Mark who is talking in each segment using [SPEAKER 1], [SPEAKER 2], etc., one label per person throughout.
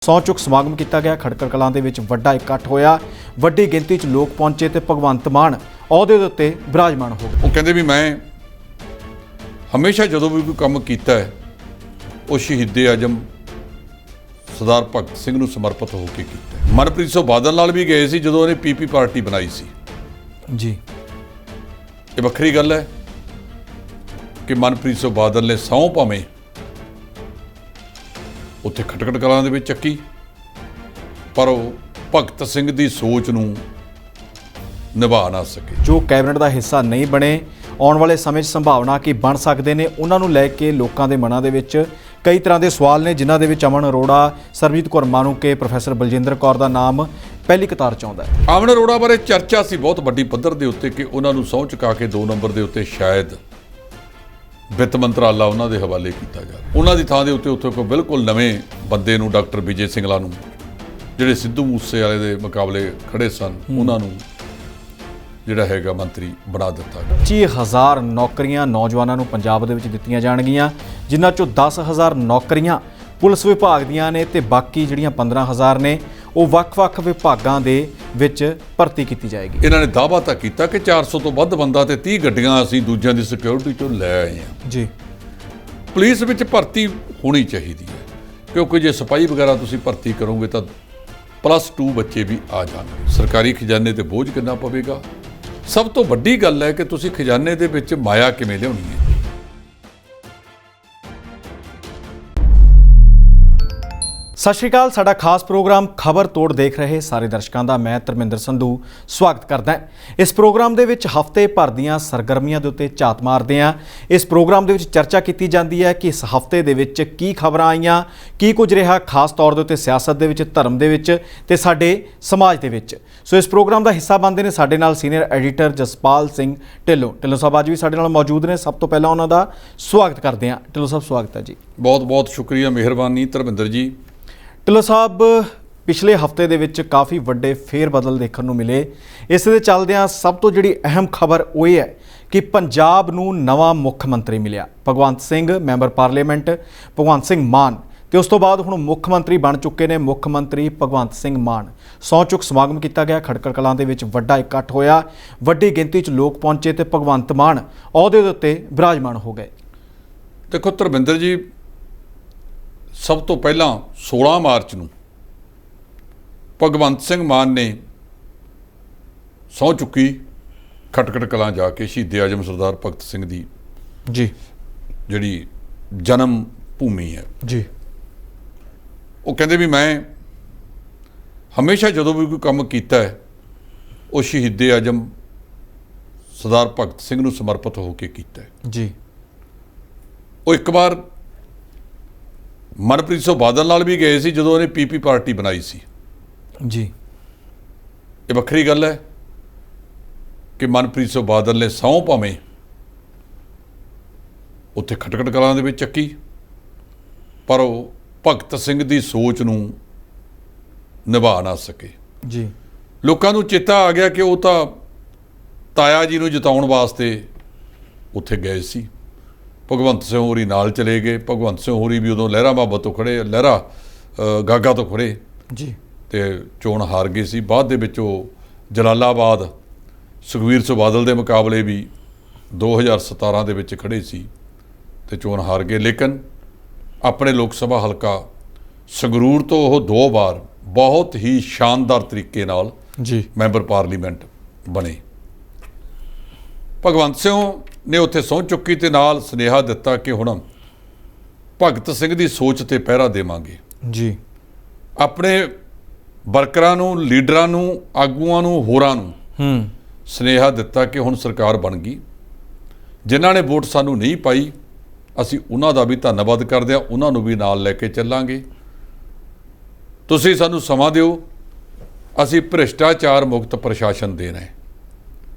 [SPEAKER 1] ਸਹੁੰ ਚੁੱਕ ਸਮਾਗਮ ਕੀਤਾ ਗਿਆ। ਖਟਕੜ ਕਲਾਂ ਦੇ ਵਿੱਚ ਵੱਡਾ ਇਕੱਠ ਹੋਇਆ, ਵੱਡੀ ਗਿਣਤੀ 'ਚ ਲੋਕ ਪਹੁੰਚੇ ਤੇ ਭਗਵੰਤ ਮਾਨ ਅਹੁਦੇ ਦੇ ਉੱਤੇ ਬਿਰਾਜਮਾਨ ਹੋ ਗਏ।
[SPEAKER 2] ਉਹ ਕਹਿੰਦੇ ਵੀ ਮੈਂ ਹਮੇਸ਼ਾ ਜਦੋਂ ਵੀ ਕੋਈ ਕੰਮ ਕੀਤਾ ਹੈ ਉਹ ਸ਼ਹੀਦੇ ਆਜ਼ਮ ਸਰਦਾਰ ਭਗਤ ਸਿੰਘ ਨੂੰ ਸਮਰਪਿਤ ਹੋ ਕੇ ਕੀਤਾ। ਮਨਪ੍ਰੀਤ ਸਿੰਘ ਬਾਦਲ ਨਾਲ ਵੀ ਗਏ ਸੀ ਜਦੋਂ ਉਹਨੇ ਪੀਪੀ ਪਾਰਟੀ ਬਣਾਈ ਸੀ
[SPEAKER 1] ਜੀ।
[SPEAKER 2] ਇਹ ਵੱਖਰੀ ਗੱਲ ਹੈ ਕਿ ਮਨਪ੍ਰੀਤ ਸਿੰਘ ਬਾਦਲ ਨੇ ਸਹੁੰ ਭਾਵੇਂ ਉੱਥੇ ਖਟਕੜ ਕਲਾਂ ਦੇ ਵਿੱਚ ਚੱਕੀ, ਪਰ ਉਹ ਭਗਤ ਸਿੰਘ ਦੀ ਸੋਚ ਨੂੰ ਨਿਭਾ ਨਾ ਸਕੇ।
[SPEAKER 1] ਜੋ ਕੈਬਨਿਟ ਦਾ ਹਿੱਸਾ ਨਹੀਂ ਬਣੇ, ਆਉਣ ਵਾਲੇ ਸਮੇਂ 'ਚ ਸੰਭਾਵਨਾ ਕਿ ਬਣ ਸਕਦੇ ਨੇ, ਉਹਨਾਂ ਨੂੰ ਲੈ ਕੇ ਲੋਕਾਂ ਦੇ ਮਨਾਂ ਦੇ ਵਿੱਚ ਕਈ ਤਰ੍ਹਾਂ ਦੇ ਸਵਾਲ ਨੇ, ਜਿਨ੍ਹਾਂ ਦੇ ਵਿੱਚ ਅਮਨ ਅਰੋੜਾ, ਸਰਬਜੀਤ ਕੌਰ ਮਾਣੂਕੇ, ਪ੍ਰੋਫੈਸਰ ਬਲਜਿੰਦਰ ਕੌਰ ਦਾ ਨਾਮ ਪਹਿਲੀ ਕਤਾਰ 'ਚ ਆਉਂਦਾ ਹੈ।
[SPEAKER 2] ਅਮਨ ਅਰੋੜਾ ਬਾਰੇ ਚਰਚਾ ਸੀ ਬਹੁਤ ਵੱਡੀ ਪੱਧਰ ਦੇ ਉੱਤੇ ਕਿ ਉਹਨਾਂ ਨੂੰ ਸਹੁੰ ਚੁਕਾ ਕੇ 2 ਨੰਬਰ ਦੇ ਉੱਤੇ ਸ਼ਾਇਦ ਵਿੱਤ ਮੰਤਰਾਲਾ ਉਹਨਾਂ ਦੇ ਹਵਾਲੇ ਕੀਤਾ ਜਾਵੇ। ਉਹਨਾਂ ਦੀ ਥਾਂ ਦੇ ਉੱਤੇ ਕੋਈ ਬਿਲਕੁਲ ਨਵੇਂ ਬੰਦੇ ਨੂੰ, ਡਾਕਟਰ ਵਿਜੇ ਸਿੰਗਲਾ ਨੂੰ, ਜਿਹੜੇ ਸਿੱਧੂ ਮੂਸੇਵਾਲੇ ਦੇ ਮੁਕਾਬਲੇ ਖੜੇ ਸਨ, ਉਹਨਾਂ ਨੂੰ ਜਿਹੜਾ ਹੈਗਾ ਮੰਤਰੀ ਬਣਾ ਦਿੱਤਾ ਗਿਆ।
[SPEAKER 1] 25,000 ਨੌਕਰੀਆਂ ਨੌਜਵਾਨਾਂ ਨੂੰ ਪੰਜਾਬ ਦੇ ਵਿੱਚ ਦਿੱਤੀਆਂ ਜਾਣਗੀਆਂ, ਜਿਨ੍ਹਾਂ 'ਚੋਂ 10,000 ਨੌਕਰੀਆਂ ਪੁਲਿਸ ਵਿਭਾਗ ਦੀਆਂ ਨੇ ਤੇ ਬਾਕੀ ਜਿਹੜੀਆਂ 15,000 ਨੇ ਉਹ ਵੱਖ-ਵੱਖ ਵਿਭਾਗਾਂ ਦੇ ਵਿੱਚ ਭਰਤੀ ਕੀਤੀ ਜਾਏਗੀ।
[SPEAKER 2] ਇਹਨਾਂ ਨੇ ਦਾਅਵਾ ਤਾਂ ਕੀਤਾ ਕਿ 400 ਤੋਂ ਵੱਧ ਬੰਦਾ ਤੇ 30 ਗੱਡੀਆਂ ਅਸੀਂ ਦੂਜਿਆਂ ਦੀ ਸਿਕਿਉਰਿਟੀ ਚੋਂ ਲੈ ਆਏ ਹਾਂ।
[SPEAKER 1] ਜੀ।
[SPEAKER 2] ਪੁਲਿਸ ਵਿੱਚ ਭਰਤੀ ਹੋਣੀ ਚਾਹੀਦੀ ਹੈ, ਕਿਉਂਕਿ ਜੇ ਸਿਪਾਹੀ ਵਗੈਰਾ ਤੁਸੀਂ ਭਰਤੀ ਕਰੋਗੇ ਤਾਂ +2 ਬੱਚੇ ਵੀ ਆ ਜਾਣਗੇ। ਸਰਕਾਰੀ ਖਜ਼ਾਨੇ ਤੇ ਬੋਝ ਕਿੰਨਾ ਪਵੇਗਾ। ਸਭ ਤੋਂ ਵੱਡੀ ਗੱਲ ਹੈ ਕਿ ਤੁਸੀਂ ਖਜ਼ਾਨੇ ਦੇ ਵਿੱਚ ਮਾਇਆ ਕਿਵੇਂ ਲਿਆਉਣੀ ਹੈ।
[SPEAKER 1] ਸਤਿ ਸ਼੍ਰੀ ਅਕਾਲ। ਸਾਡਾ ਖਾਸ ਪ੍ਰੋਗਰਾਮ ਖਬਰ ਤੋੜ ਦੇਖ ਰਹੇ ਸਾਰੇ ਦਰਸ਼ਕਾਂ ਦਾ ਮੈਂ ਧਰਮਿੰਦਰ ਸੰਧੂ ਸਵਾਗਤ ਕਰਦਾ ਹਾਂ। ਇਸ ਪ੍ਰੋਗਰਾਮ ਦੇ ਵਿੱਚ ਹਫ਼ਤੇ ਭਰ ਦੀਆਂ ਸਰਗਰਮੀਆਂ ਦੇ ਉੱਤੇ ਝਾਤ ਮਾਰਦੇ ਹਾਂ। ਇਸ ਪ੍ਰੋਗਰਾਮ ਦੇ ਵਿੱਚ ਚਰਚਾ ਕੀਤੀ ਜਾਂਦੀ ਹੈ ਕਿ ਇਸ ਹਫ਼ਤੇ ਦੇ ਵਿੱਚ ਕੀ ਖਬਰਾਂ ਆਈਆਂ, ਕੀ ਕੁਝ ਰਿਹਾ, ਖਾਸ ਤੌਰ ਦੇ ਉੱਤੇ ਸਿਆਸਤ ਦੇ ਵਿੱਚ, ਧਰਮ ਦੇ ਵਿੱਚ ਤੇ ਸਾਡੇ ਸਮਾਜ ਦੇ ਵਿੱਚ। ਸੋ ਇਸ ਪ੍ਰੋਗਰਾਮ ਦਾ ਹਿੱਸਾ ਬਣਦੇ ਨੇ ਸਾਡੇ ਨਾਲ ਸੀਨੀਅਰ ਐਡੀਟਰ ਜਸਪਾਲ ਸਿੰਘ ਢਿੱਲੋਂ ਸਾਹਿਬ ਅੱਜ ਵੀ ਸਾਡੇ ਨਾਲ ਮੌਜੂਦ ਨੇ। ਸਭ ਤੋਂ ਪਹਿਲਾਂ ਉਹਨਾਂ ਦਾ ਸਵਾਗਤ ਕਰਦੇ ਹਾਂ। ਢਿੱਲੋਂ ਸਾਹਿਬ, ਸਵਾਗਤ ਹੈ ਜੀ।
[SPEAKER 2] ਬਹੁਤ ਬਹੁਤ ਸ਼ੁਕਰੀਆ, ਮਿਹਰਬਾਨੀ ਧਰਮਿੰਦਰ ਜੀ।
[SPEAKER 1] ਢਿੱਲੋਂ ਸਾਹਿਬ, ਪਿਛਲੇ ਹਫ਼ਤੇ ਦੇ ਵਿੱਚ ਕਾਫੀ ਵੱਡੇ ਫੇਰ ਬਦਲ ਦੇਖਣ ਨੂੰ ਮਿਲੇ। ਇਸ ਦੇ ਚੱਲਦਿਆਂ ਸਭ ਤੋਂ ਜਿਹੜੀ ਅਹਿਮ ਖਬਰ ਉਹ ਇਹ ਹੈ ਕਿ ਪੰਜਾਬ ਨੂੰ ਨਵਾਂ ਮੁੱਖ ਮੰਤਰੀ ਮਿਲਿਆ। ਭਗਵੰਤ ਸਿੰਘ, ਮੈਂਬਰ ਪਾਰਲੀਮੈਂਟ ਭਗਵੰਤ ਸਿੰਘ ਮਾਨ, ਤੇ ਉਸ ਤੋਂ ਬਾਅਦ ਹੁਣ ਮੁੱਖ ਮੰਤਰੀ ਬਣ ਚੁੱਕੇ ਨੇ ਮੁੱਖ ਮੰਤਰੀ ਭਗਵੰਤ ਸਿੰਘ ਮਾਨ। ਸਹੁੰ ਚੁੱਕ ਸਮਾਗਮ ਕੀਤਾ ਗਿਆ। ਖਟਕੜ ਕਲਾਂ ਦੇ ਵਿੱਚ ਵੱਡਾ ਇਕੱਠ ਹੋਇਆ, ਵੱਡੀ ਗਿਣਤੀ 'ਚ ਲੋਕ ਪਹੁੰਚੇ ਤੇ ਭਗਵੰਤ ਮਾਨ ਅਹੁਦੇ ਦੇ ਉੱਤੇ ਬਿਰਾਜਮਾਨ ਹੋ ਗਏ।
[SPEAKER 2] ਦੇਖੋ ਧਰਮਿੰਦਰ ਜੀ, ਸਭ ਤੋਂ ਪਹਿਲਾਂ 16 ਮਾਰਚ ਨੂੰ ਭਗਵੰਤ ਸਿੰਘ ਮਾਨ ਨੇ ਸਹੁੰ ਚੁੱਕੀ ਖਟਕੜ ਕਲਾਂ ਜਾ ਕੇ। ਸ਼ਹੀਦੇ ਆਜ਼ਮ ਸਰਦਾਰ ਭਗਤ ਸਿੰਘ ਦੀ
[SPEAKER 1] ਜੀ
[SPEAKER 2] ਜਿਹੜੀ ਜਨਮ ਭੂਮੀ ਹੈ
[SPEAKER 1] ਜੀ,
[SPEAKER 2] ਉਹ ਕਹਿੰਦੇ ਵੀ ਮੈਂ ਹਮੇਸ਼ਾ ਜਦੋਂ ਵੀ ਕੋਈ ਕੰਮ ਕੀਤਾ ਹੈ ਉਹ ਸ਼ਹੀਦੇ ਆਜ਼ਮ ਸਰਦਾਰ ਭਗਤ ਸਿੰਘ ਨੂੰ ਸਮਰਪਿਤ ਹੋ ਕੇ ਕੀਤਾ ਹੈ
[SPEAKER 1] ਜੀ।
[SPEAKER 2] ਉਹ ਇੱਕ ਵਾਰ ਮਨਪ੍ਰੀਤ ਸਿੰਘ ਬਾਦਲ ਨਾਲ ਵੀ ਗਏ ਸੀ ਜਦੋਂ ਉਹਨੇ ਪੀਪੀ ਪਾਰਟੀ ਬਣਾਈ ਸੀ
[SPEAKER 1] ਜੀ।
[SPEAKER 2] ਇਹ ਵੱਖਰੀ ਗੱਲ ਹੈ ਕਿ ਮਨਪ੍ਰੀਤ ਸਿੰਘ ਬਾਦਲ ਨੇ ਸਹੁੰ ਭਾਵੇਂ ਉੱਥੇ ਖਟਕੜ ਕਲਾਂ ਦੇ ਵਿੱਚ ਚੱਕੀ, ਪਰ ਉਹ ਭਗਤ ਸਿੰਘ ਦੀ ਸੋਚ ਨੂੰ ਨਿਭਾ ਨਾ ਸਕੇ।
[SPEAKER 1] ਜੀ।
[SPEAKER 2] ਲੋਕਾਂ ਨੂੰ ਚੇਤਾ ਆ ਗਿਆ ਕਿ ਉਹ ਤਾਂ ਤਾਇਆ ਜੀ ਨੂੰ ਜਿਤਾਉਣ ਵਾਸਤੇ ਉੱਥੇ ਗਏ ਸੀ। ਭਗਵੰਤ ਸਿੰਘ ਹੋਰੀ ਨਾਲ ਚਲੇ ਗਏ। ਭਗਵੰਤ ਸਿੰਘ ਹੋਰੀ ਵੀ ਉਦੋਂ ਲਹਿਰਾ ਬਾਬਾ ਤੋਂ ਖੜੇ, ਲਹਿਰਾ ਗਾਗਾ ਤੋਂ ਖੜੇ
[SPEAKER 1] ਜੀ,
[SPEAKER 2] ਤੇ ਚੋਣ ਹਾਰ ਗਏ ਸੀ। ਬਾਅਦ ਦੇ ਵਿੱਚ ਉਹ ਜਲਾਲਾਬਾਦ ਸੁਖਬੀਰ ਸਿੰਘ ਬਾਦਲ ਦੇ ਮੁਕਾਬਲੇ ਵੀ 2017 ਦੇ ਵਿੱਚ ਖੜੇ ਸੀ ਤੇ ਚੋਣ ਹਾਰ ਗਏ। ਲੇਕਿਨ ਆਪਣੇ ਲੋਕ ਸਭਾ ਹਲਕਾ ਸੰਗਰੂਰ ਤੋਂ ਉਹ 2 ਵਾਰ ਬਹੁਤ ਹੀ ਸ਼ਾਨਦਾਰ ਤਰੀਕੇ ਨਾਲ
[SPEAKER 1] ਜੀ
[SPEAKER 2] ਮੈਂਬਰ ਪਾਰਲੀਮੈਂਟ ਬਣੇ। ਭਗਵੰਤ ਸਿੰਘ ਨੇ ਉੱਥੇ ਸਹੁੰ ਚੁੱਕੀ ਤੇ ਨਾਲ ਸੁਨੇਹਾ ਦਿੱਤਾ ਕਿ ਹੁਣ ਭਗਤ ਸਿੰਘ ਦੀ ਸੋਚ ਤੇ ਪਹਿਰਾ ਦੇਵਾਂਗੇ।
[SPEAKER 1] ਜੀ।
[SPEAKER 2] ਆਪਣੇ ਵਰਕਰਾਂ ਨੂੰ, ਲੀਡਰਾਂ ਨੂੰ, ਆਗੂਆਂ ਨੂੰ, ਹੋਰਾਂ ਨੂੰ ਸੁਨੇਹਾ ਦਿੱਤਾ ਕਿ ਹੁਣ ਸਰਕਾਰ ਬਣ ਗਈ। ਜਿਨ੍ਹਾਂ ਨੇ ਵੋਟ ਸਾਨੂੰ ਨਹੀਂ ਪਾਈ, ਅਸੀਂ ਉਹਨਾਂ ਦਾ ਵੀ ਧੰਨਵਾਦ ਕਰਦੇ ਹਾਂ, ਉਹਨਾਂ ਨੂੰ ਵੀ ਨਾਲ ਲੈ ਕੇ ਚੱਲਾਂਗੇ। ਤੁਸੀਂ ਸਾਨੂੰ ਸਮਾਂ ਦਿਓ, ਅਸੀਂ ਭ੍ਰਿਸ਼ਟਾਚਾਰ ਮੁਕਤ ਪ੍ਰਸ਼ਾਸਨ ਦੇਣਾ ਹੈ।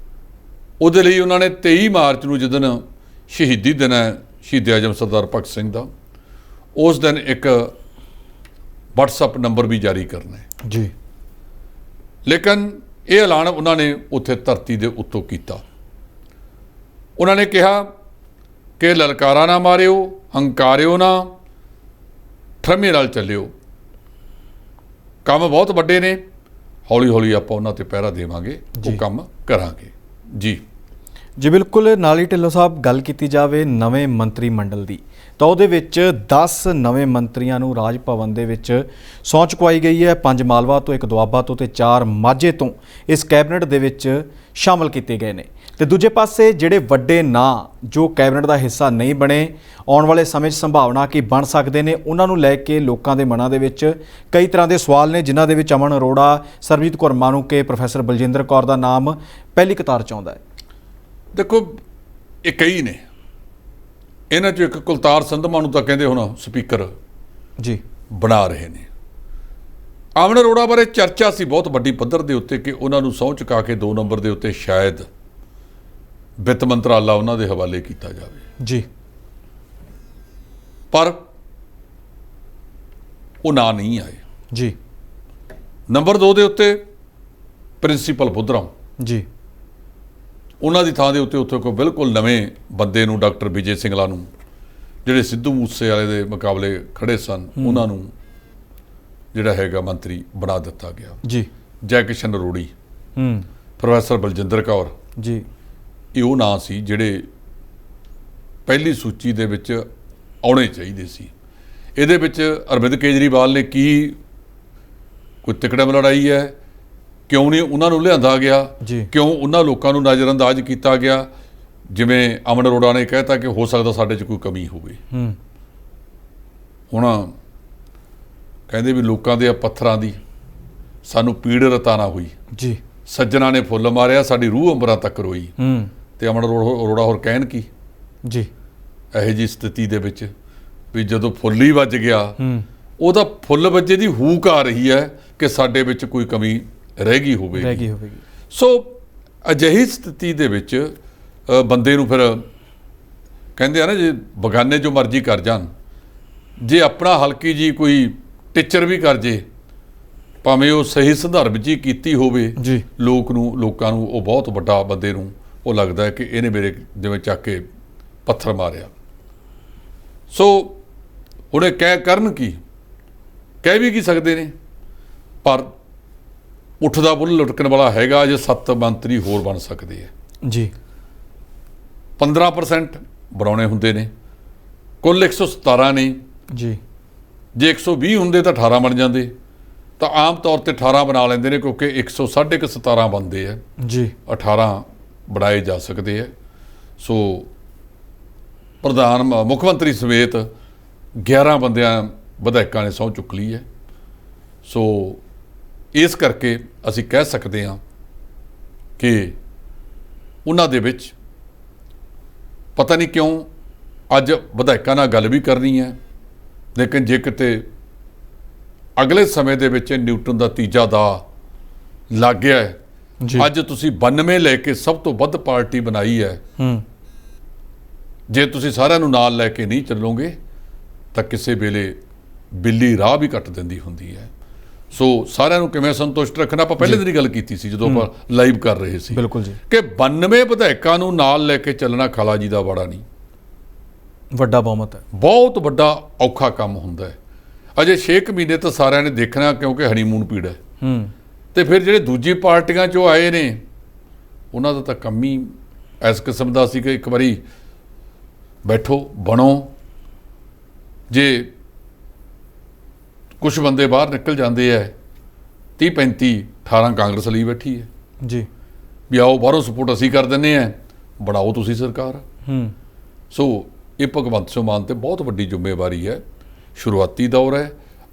[SPEAKER 2] ਉਹਦੇ ਲਈ ਉਹਨਾਂ ਨੇ 23 ਮਾਰਚ ਨੂੰ, ਜਿਸ ਦਿਨ ਸ਼ਹੀਦੀ ਦਿਨ ਹੈ ਸ਼ਹੀਦੇ ਆਜ਼ਮ ਸਰਦਾਰ ਭਗਤ ਸਿੰਘ ਦਾ, ਉਸ ਦਿਨ ਇੱਕ WhatsApp ਨੰਬਰ ਵੀ ਜਾਰੀ ਕਰਨਾ ਹੈ
[SPEAKER 1] ਜੀ।
[SPEAKER 2] ਲੇਕਿਨ ਇਹ ਐਲਾਨ ਉਹਨਾਂ ਨੇ ਉੱਥੇ ਧਰਤੀ ਦੇ ਉੱਤੋਂ ਕੀਤਾ। ਉਹਨਾਂ ਨੇ ਕਿਹਾ ਕਿ ਲਲਕਾਰਾ ਨਾ ਮਾਰਿਓ, ਹੰਕਾਰਿਓ ਨਾ, ਠਰਮੇ ਨਾਲ ਚੱਲਿਓ। ਕੰਮ ਬਹੁਤ ਵੱਡੇ ਨੇ, ਹੌਲੀ ਹੌਲੀ ਆਪਾਂ ਉਹਨਾਂ ਤੇ ਪਹਿਰਾ ਦੇਵਾਂਗੇ, ਉਹ ਕੰਮ ਕਰਾਂਗੇ ਜੀ।
[SPEAKER 1] ਜੀ ਬਿਲਕੁਲ। ਨਾਲ ਹੀ ਢਿੱਲੋਂ ਸਾਹਿਬ ਗੱਲ ਕੀਤੀ ਜਾਵੇ ਨਵੇਂ ਮੰਤਰੀ ਮੰਡਲ ਦੀ, ਤਾਂ ਉਹਦੇ ਵਿੱਚ 10 ਨਵੇਂ ਮੰਤਰੀਆਂ ਨੂੰ ਰਾਜ ਭਵਨ ਦੇ ਵਿੱਚ ਸਹੁੰ ਚੁਕਵਾਈ ਗਈ ਹੈ। 5 ਮਾਲਵਾ ਤੋਂ, 1 ਦੁਆਬਾ ਤੋਂ ਤੇ 4 ਮਾਝੇ ਤੋਂ ਇਸ ਕੈਬਨਿਟ ਦੇ ਵਿੱਚ ਸ਼ਾਮਲ ਕੀਤੇ ਗਏ ਨੇ। ਤੇ ਦੂਜੇ ਪਾਸੇ ਜਿਹੜੇ ਵੱਡੇ ਨਾਂ ਜੋ ਕੈਬਨਿਟ ਦਾ ਹਿੱਸਾ ਨਹੀਂ ਬਣੇ, ਆਉਣ ਵਾਲੇ ਸਮੇਂ 'ਚ ਸੰਭਾਵਨਾ ਕਿ ਬਣ ਸਕਦੇ ਨੇ, ਉਹਨਾਂ ਨੂੰ ਲੈ ਕੇ ਲੋਕਾਂ ਦੇ ਮਨਾਂ ਦੇ ਵਿੱਚ ਕਈ ਤਰ੍ਹਾਂ ਦੇ ਸਵਾਲ ਨੇ, ਜਿਨ੍ਹਾਂ ਦੇ ਵਿੱਚ ਅਮਨ ਅਰੋੜਾ, ਸਰਬਜੀਤ ਕੌਰ ਮਾਣੂਕੇ, ਪ੍ਰੋਫੈਸਰ ਬਲਜਿੰਦਰ ਕੌਰ ਦਾ ਨਾਮ ਪਹਿਲੀ ਕਤਾਰ 'ਚ ਆਉਂਦਾ ਹੈ। ਦੇਖੋ
[SPEAKER 2] ਇਹ ਕਈ ਨੇ, ਇਹਨਾਂ 'ਚੋਂ ਇੱਕ ਕੁਲਤਾਰ ਸੰਧਮਾ ਨੂੰ ਤਾਂ ਕਹਿੰਦੇ ਹੁਣ ਸਪੀਕਰ
[SPEAKER 1] ਜੀ
[SPEAKER 2] ਬਣਾ ਰਹੇ ਨੇ। ਅਮਨ ਅਰੋੜਾ ਬਾਰੇ ਚਰਚਾ ਸੀ ਬਹੁਤ ਵੱਡੀ ਪੱਧਰ ਦੇ ਉੱਤੇ ਕਿ ਉਹਨਾਂ ਨੂੰ ਸਹੁੰ ਚੁਕਾ ਕੇ 2 ਨੰਬਰ ਦੇ ਉੱਤੇ ਸ਼ਾਇਦ ਵਿੱਤ ਮੰਤਰਾਲਾ ਉਹਨਾਂ ਦੇ ਹਵਾਲੇ ਕੀਤਾ ਜਾਵੇ
[SPEAKER 1] ਜੀ,
[SPEAKER 2] ਪਰ ਉਹ ਨਾਂ ਨਹੀਂ ਆਏ
[SPEAKER 1] ਜੀ।
[SPEAKER 2] ਨੰਬਰ 2 ਦੇ ਉੱਤੇ ਪ੍ਰਿੰਸੀਪਲ ਬੁੱਧਰਾਮ
[SPEAKER 1] ਜੀ,
[SPEAKER 2] ਉਹਨਾਂ ਦੀ ਥਾਂ ਦੇ ਉੱਤੇ ਕੋਈ ਬਿਲਕੁਲ ਨਵੇਂ ਬੰਦੇ ਨੂੰ, ਡਾਕਟਰ ਵਿਜੇ ਸਿੰਗਲਾ ਨੂੰ, ਜਿਹੜੇ ਸਿੱਧੂ ਮੂਸੇਵਾਲੇ ਦੇ ਮੁਕਾਬਲੇ ਖੜੇ ਸਨ, ਉਹਨਾਂ ਨੂੰ ਜਿਹੜਾ ਹੈਗਾ ਮੰਤਰੀ ਬਣਾ ਦਿੱਤਾ ਗਿਆ
[SPEAKER 1] ਜੀ।
[SPEAKER 2] ਜੈ ਕਿਸ਼ਨ ਅਰੋੜੀ, ਪ੍ਰੋਫੈਸਰ ਬਲਜਿੰਦਰ ਕੌਰ ਜੀ, ਇਹ ਉਹ ਨਾਂ ਸੀ ਜਿਹੜੇ ਪਹਿਲੀ ਸੂਚੀ ਦੇ ਵਿੱਚ ਆਉਣੇ ਚਾਹੀਦੇ ਸੀ। ਇਹਦੇ ਵਿੱਚ ਅਰਵਿੰਦ ਕੇਜਰੀਵਾਲ ਨੇ ਕੀ ਕੋਈ ਤਿਕੜਮ ਲੜਾਈ ਹੈ, ਕਿਉਂ ਨਹੀਂ ਉਹਨਾਂ ਨੂੰ ਲਿਆਂਦਾ ਗਿਆ, ਕਿਉਂ ਉਹਨਾਂ ਲੋਕਾਂ ਨੂੰ ਨਜ਼ਰਅੰਦਾਜ਼ ਕੀਤਾ ਗਿਆ? ਜਿਵੇਂ ਅਮਨ ਅਰੋੜਾ ਨੇ ਕਹਿਤਾ ਕਿ ਹੋ ਸਕਦਾ ਸਾਡੇ 'ਚ ਕੋਈ ਕਮੀ ਹੋਵੇ। ਹੁਣ ਕਹਿੰਦੇ ਵੀ ਲੋਕਾਂ ਦੇ ਪੱਥਰਾਂ ਦੀ ਸਾਨੂੰ ਪੀੜ ਰਤਾਨਾ ਹੋਈ
[SPEAKER 1] ਜੀ,
[SPEAKER 2] ਸੱਜਣਾ ਨੇ ਫੁੱਲ ਮਾਰਿਆ, ਸਾਡੀ ਰੂਹ ਅੰਬਰਾਂ ਤੱਕ ਰੋਈ। ਤੇ ਅਮਨ ਅਰੋੜਾ ਹੋਰ ਕਹਿਣ ਕੀ
[SPEAKER 1] ਜੀ,
[SPEAKER 2] ਇਹੋ ਜਿਹੀ ਸਥਿਤੀ ਦੇ ਵਿੱਚ ਵੀ ਜਦੋਂ ਫੁੱਲ ਹੀ ਵੱਜ ਗਿਆ, ਉਹਦਾ ਫੁੱਲ ਵੱਜੇ ਦੀ ਹੂਕ ਆ ਰਹੀ ਹੈ ਕਿ ਸਾਡੇ ਵਿੱਚ ਕੋਈ ਕਮੀ ਰਹਿ ਗਈ ਹੋਵੇਗੀ। ਸੋ ਅਜਿਹੀ ਸਥਿਤੀ ਦੇ ਵਿੱਚ ਬੰਦੇ ਨੂੰ ਫਿਰ ਕਹਿੰਦੇ ਆ ਨਾ, ਜੇ ਬਗਾਨੇ ਜੋ ਮਰਜ਼ੀ ਕਰ ਜਾਣ, ਜੇ ਆਪਣਾ ਹਲਕੀ ਜੀ ਕੋਈ ਟੀਚਰ ਵੀ ਕਰ ਜੇ, ਭਾਵੇਂ ਉਹ ਸਹੀ ਸੰਦਰਭ ਜੀ ਕੀਤੀ ਹੋਵੇ, ਲੋਕਾਂ ਨੂੰ ਉਹ ਬਹੁਤ ਵੱਡਾ, ਬੰਦੇ ਨੂੰ ਉਹ ਲੱਗਦਾ ਹੈ ਕਿ ਇਹਨੇ ਮੇਰੇ ਜਿਵੇਂ ਚੱਕ ਕੇ ਪੱਥਰ ਮਾਰਿਆ। ਸੋ ਹੁਣ ਇਹ ਕਰਨ ਕੀ, ਕਹਿ ਵੀ ਕੀ ਸਕਦੇ ਨੇ, ਪਰ ਉੱਠਦਾ ਬੁੱਲ ਲੁਟਕਣ ਵਾਲਾ ਹੈਗਾ। ਅਜੇ 7 ਮੰਤਰੀ ਹੋਰ ਬਣ ਸਕਦੇ ਆ
[SPEAKER 1] ਜੀ।
[SPEAKER 2] 15% ਬਣਾਉਣੇ ਹੁੰਦੇ ਨੇ, ਕੁੱਲ 117 ਨੇ
[SPEAKER 1] ਜੀ।
[SPEAKER 2] ਜੇ 120 ਹੁੰਦੇ ਤਾਂ 18 ਬਣ ਜਾਂਦੇ, ਤਾਂ ਆਮ ਤੌਰ ਤੇ 18 ਬਣਾ ਲੈਂਦੇ ਨੇ ਕਿਉਂਕਿ 117 ਬਣਦੇ ਆ ਜੀ, 18 ਬਣਾਏ ਜਾ ਸਕਦੇ ਆ। ਸੋ ਮੁੱਖ ਮੰਤਰੀ ਸਮੇਤ 11 ਬੰਦਿਆਂ ਵਿਧਾਇਕਾਂ ਨੇ ਸਹੁੰ ਚੁੱਕ ਲਈ ਹੈ। ਸੋ ਇਸ ਕਰਕੇ ਅਸੀਂ ਕਹਿ ਸਕਦੇ ਹਾਂ ਕਿ ਉਹਨਾਂ ਦੇ ਵਿੱਚ ਪਤਾ ਨਹੀਂ ਕਿਉਂ ਅੱਜ ਵਿਧਾਇਕਾਂ ਨਾਲ ਗੱਲ ਵੀ ਕਰਨੀ ਹੈ, ਲੇਕਿਨ ਜੇ ਕਿਤੇ ਅਗਲੇ ਸਮੇਂ ਦੇ ਵਿੱਚ ਨਿਊਟਨ ਦਾ ਤੀਜਾ ਦਾ ਲੱਗ ਗਿਆ ਹੈ, ਅੱਜ ਤੁਸੀਂ 92 ਲੈ ਕੇ ਸਭ ਤੋਂ ਵੱਧ ਪਾਰਟੀ ਬਣਾਈ ਹੈ, ਜੇ ਤੁਸੀਂ ਸਾਰਿਆਂ ਨੂੰ ਨਾਲ ਲੈ ਕੇ ਨਹੀਂ ਚੱਲੋਗੇ ਤਾਂ ਕਿਸੇ ਵੇਲੇ ਬਿੱਲੀ ਰਾਹ ਵੀ ਕੱਟ ਦਿੰਦੀ ਹੁੰਦੀ ਹੈ। ਸੋ ਸਾਰਿਆਂ ਨੂੰ ਕਿਵੇਂ ਸੰਤੁਸ਼ਟ ਰੱਖਣਾ, ਆਪਾਂ ਪਹਿਲੇ ਦਿਨ ਹੀ ਗੱਲ ਕੀਤੀ ਸੀ ਜਦੋਂ ਆਪਾਂ ਲਾਈਵ ਕਰ ਰਹੇ ਸੀ, ਬਿਲਕੁਲ ਜੀ, ਕਿ 92 ਵਿਧਾਇਕਾਂ ਨੂੰ ਨਾਲ ਲੈ ਕੇ ਚੱਲਣਾ ਖਾਲਾ ਜੀ ਦਾ ਵਾੜਾ ਨਹੀਂ, ਵੱਡਾ ਬਹੁਮਤ ਹੈ, ਬਹੁਤ ਵੱਡਾ ਔਖਾ ਕੰਮ ਹੁੰਦਾ ਹੈ। ਅਜੇ 6 ਮਹੀਨੇ ਤਾਂ ਸਾਰਿਆਂ ਨੇ ਦੇਖਣਾ ਕਿਉਂਕਿ ਹਨੀਮੂਨ ਪੀੜ ਹੈ। ਤੇ ਫਿਰ ਜਿਹੜੇ ਦੂਜੀ ਪਾਰਟੀਆਂ 'ਚੋਂ ਆਏ ਨੇ ਉਹਨਾਂ ਦਾ ਤਾਂ ਕੰਮ ਹੀ ਇਸ ਕਿਸਮ ਦਾ ਸੀ ਕਿ ਇੱਕ ਵਾਰੀ ਬੈਠੋ ਬਣੋ, ਜੇ ਕੁਛ ਬੰਦੇ ਬਾਹਰ ਨਿਕਲ ਜਾਂਦੇ ਹੈ 30-35 18 ਕਾਂਗਰਸ ਲਈ ਬੈਠੀ ਹੈ ਜੀ, ਵੀ ਆਓ ਬਾਹਰੋਂ ਸਪੋਰਟ ਅਸੀਂ ਕਰ ਦਿੰਦੇ ਹਾਂ, ਬਣਾਓ ਤੁਸੀਂ ਸਰਕਾਰ। ਸੋ ਇਹ ਭਗਵੰਤ ਸਿੰਘ ਮਾਨ ਤੇ ਬਹੁਤ ਵੱਡੀ ਜ਼ਿੰਮੇਵਾਰੀ ਹੈ, ਸ਼ੁਰੂਆਤੀ ਦੌਰ ਹੈ।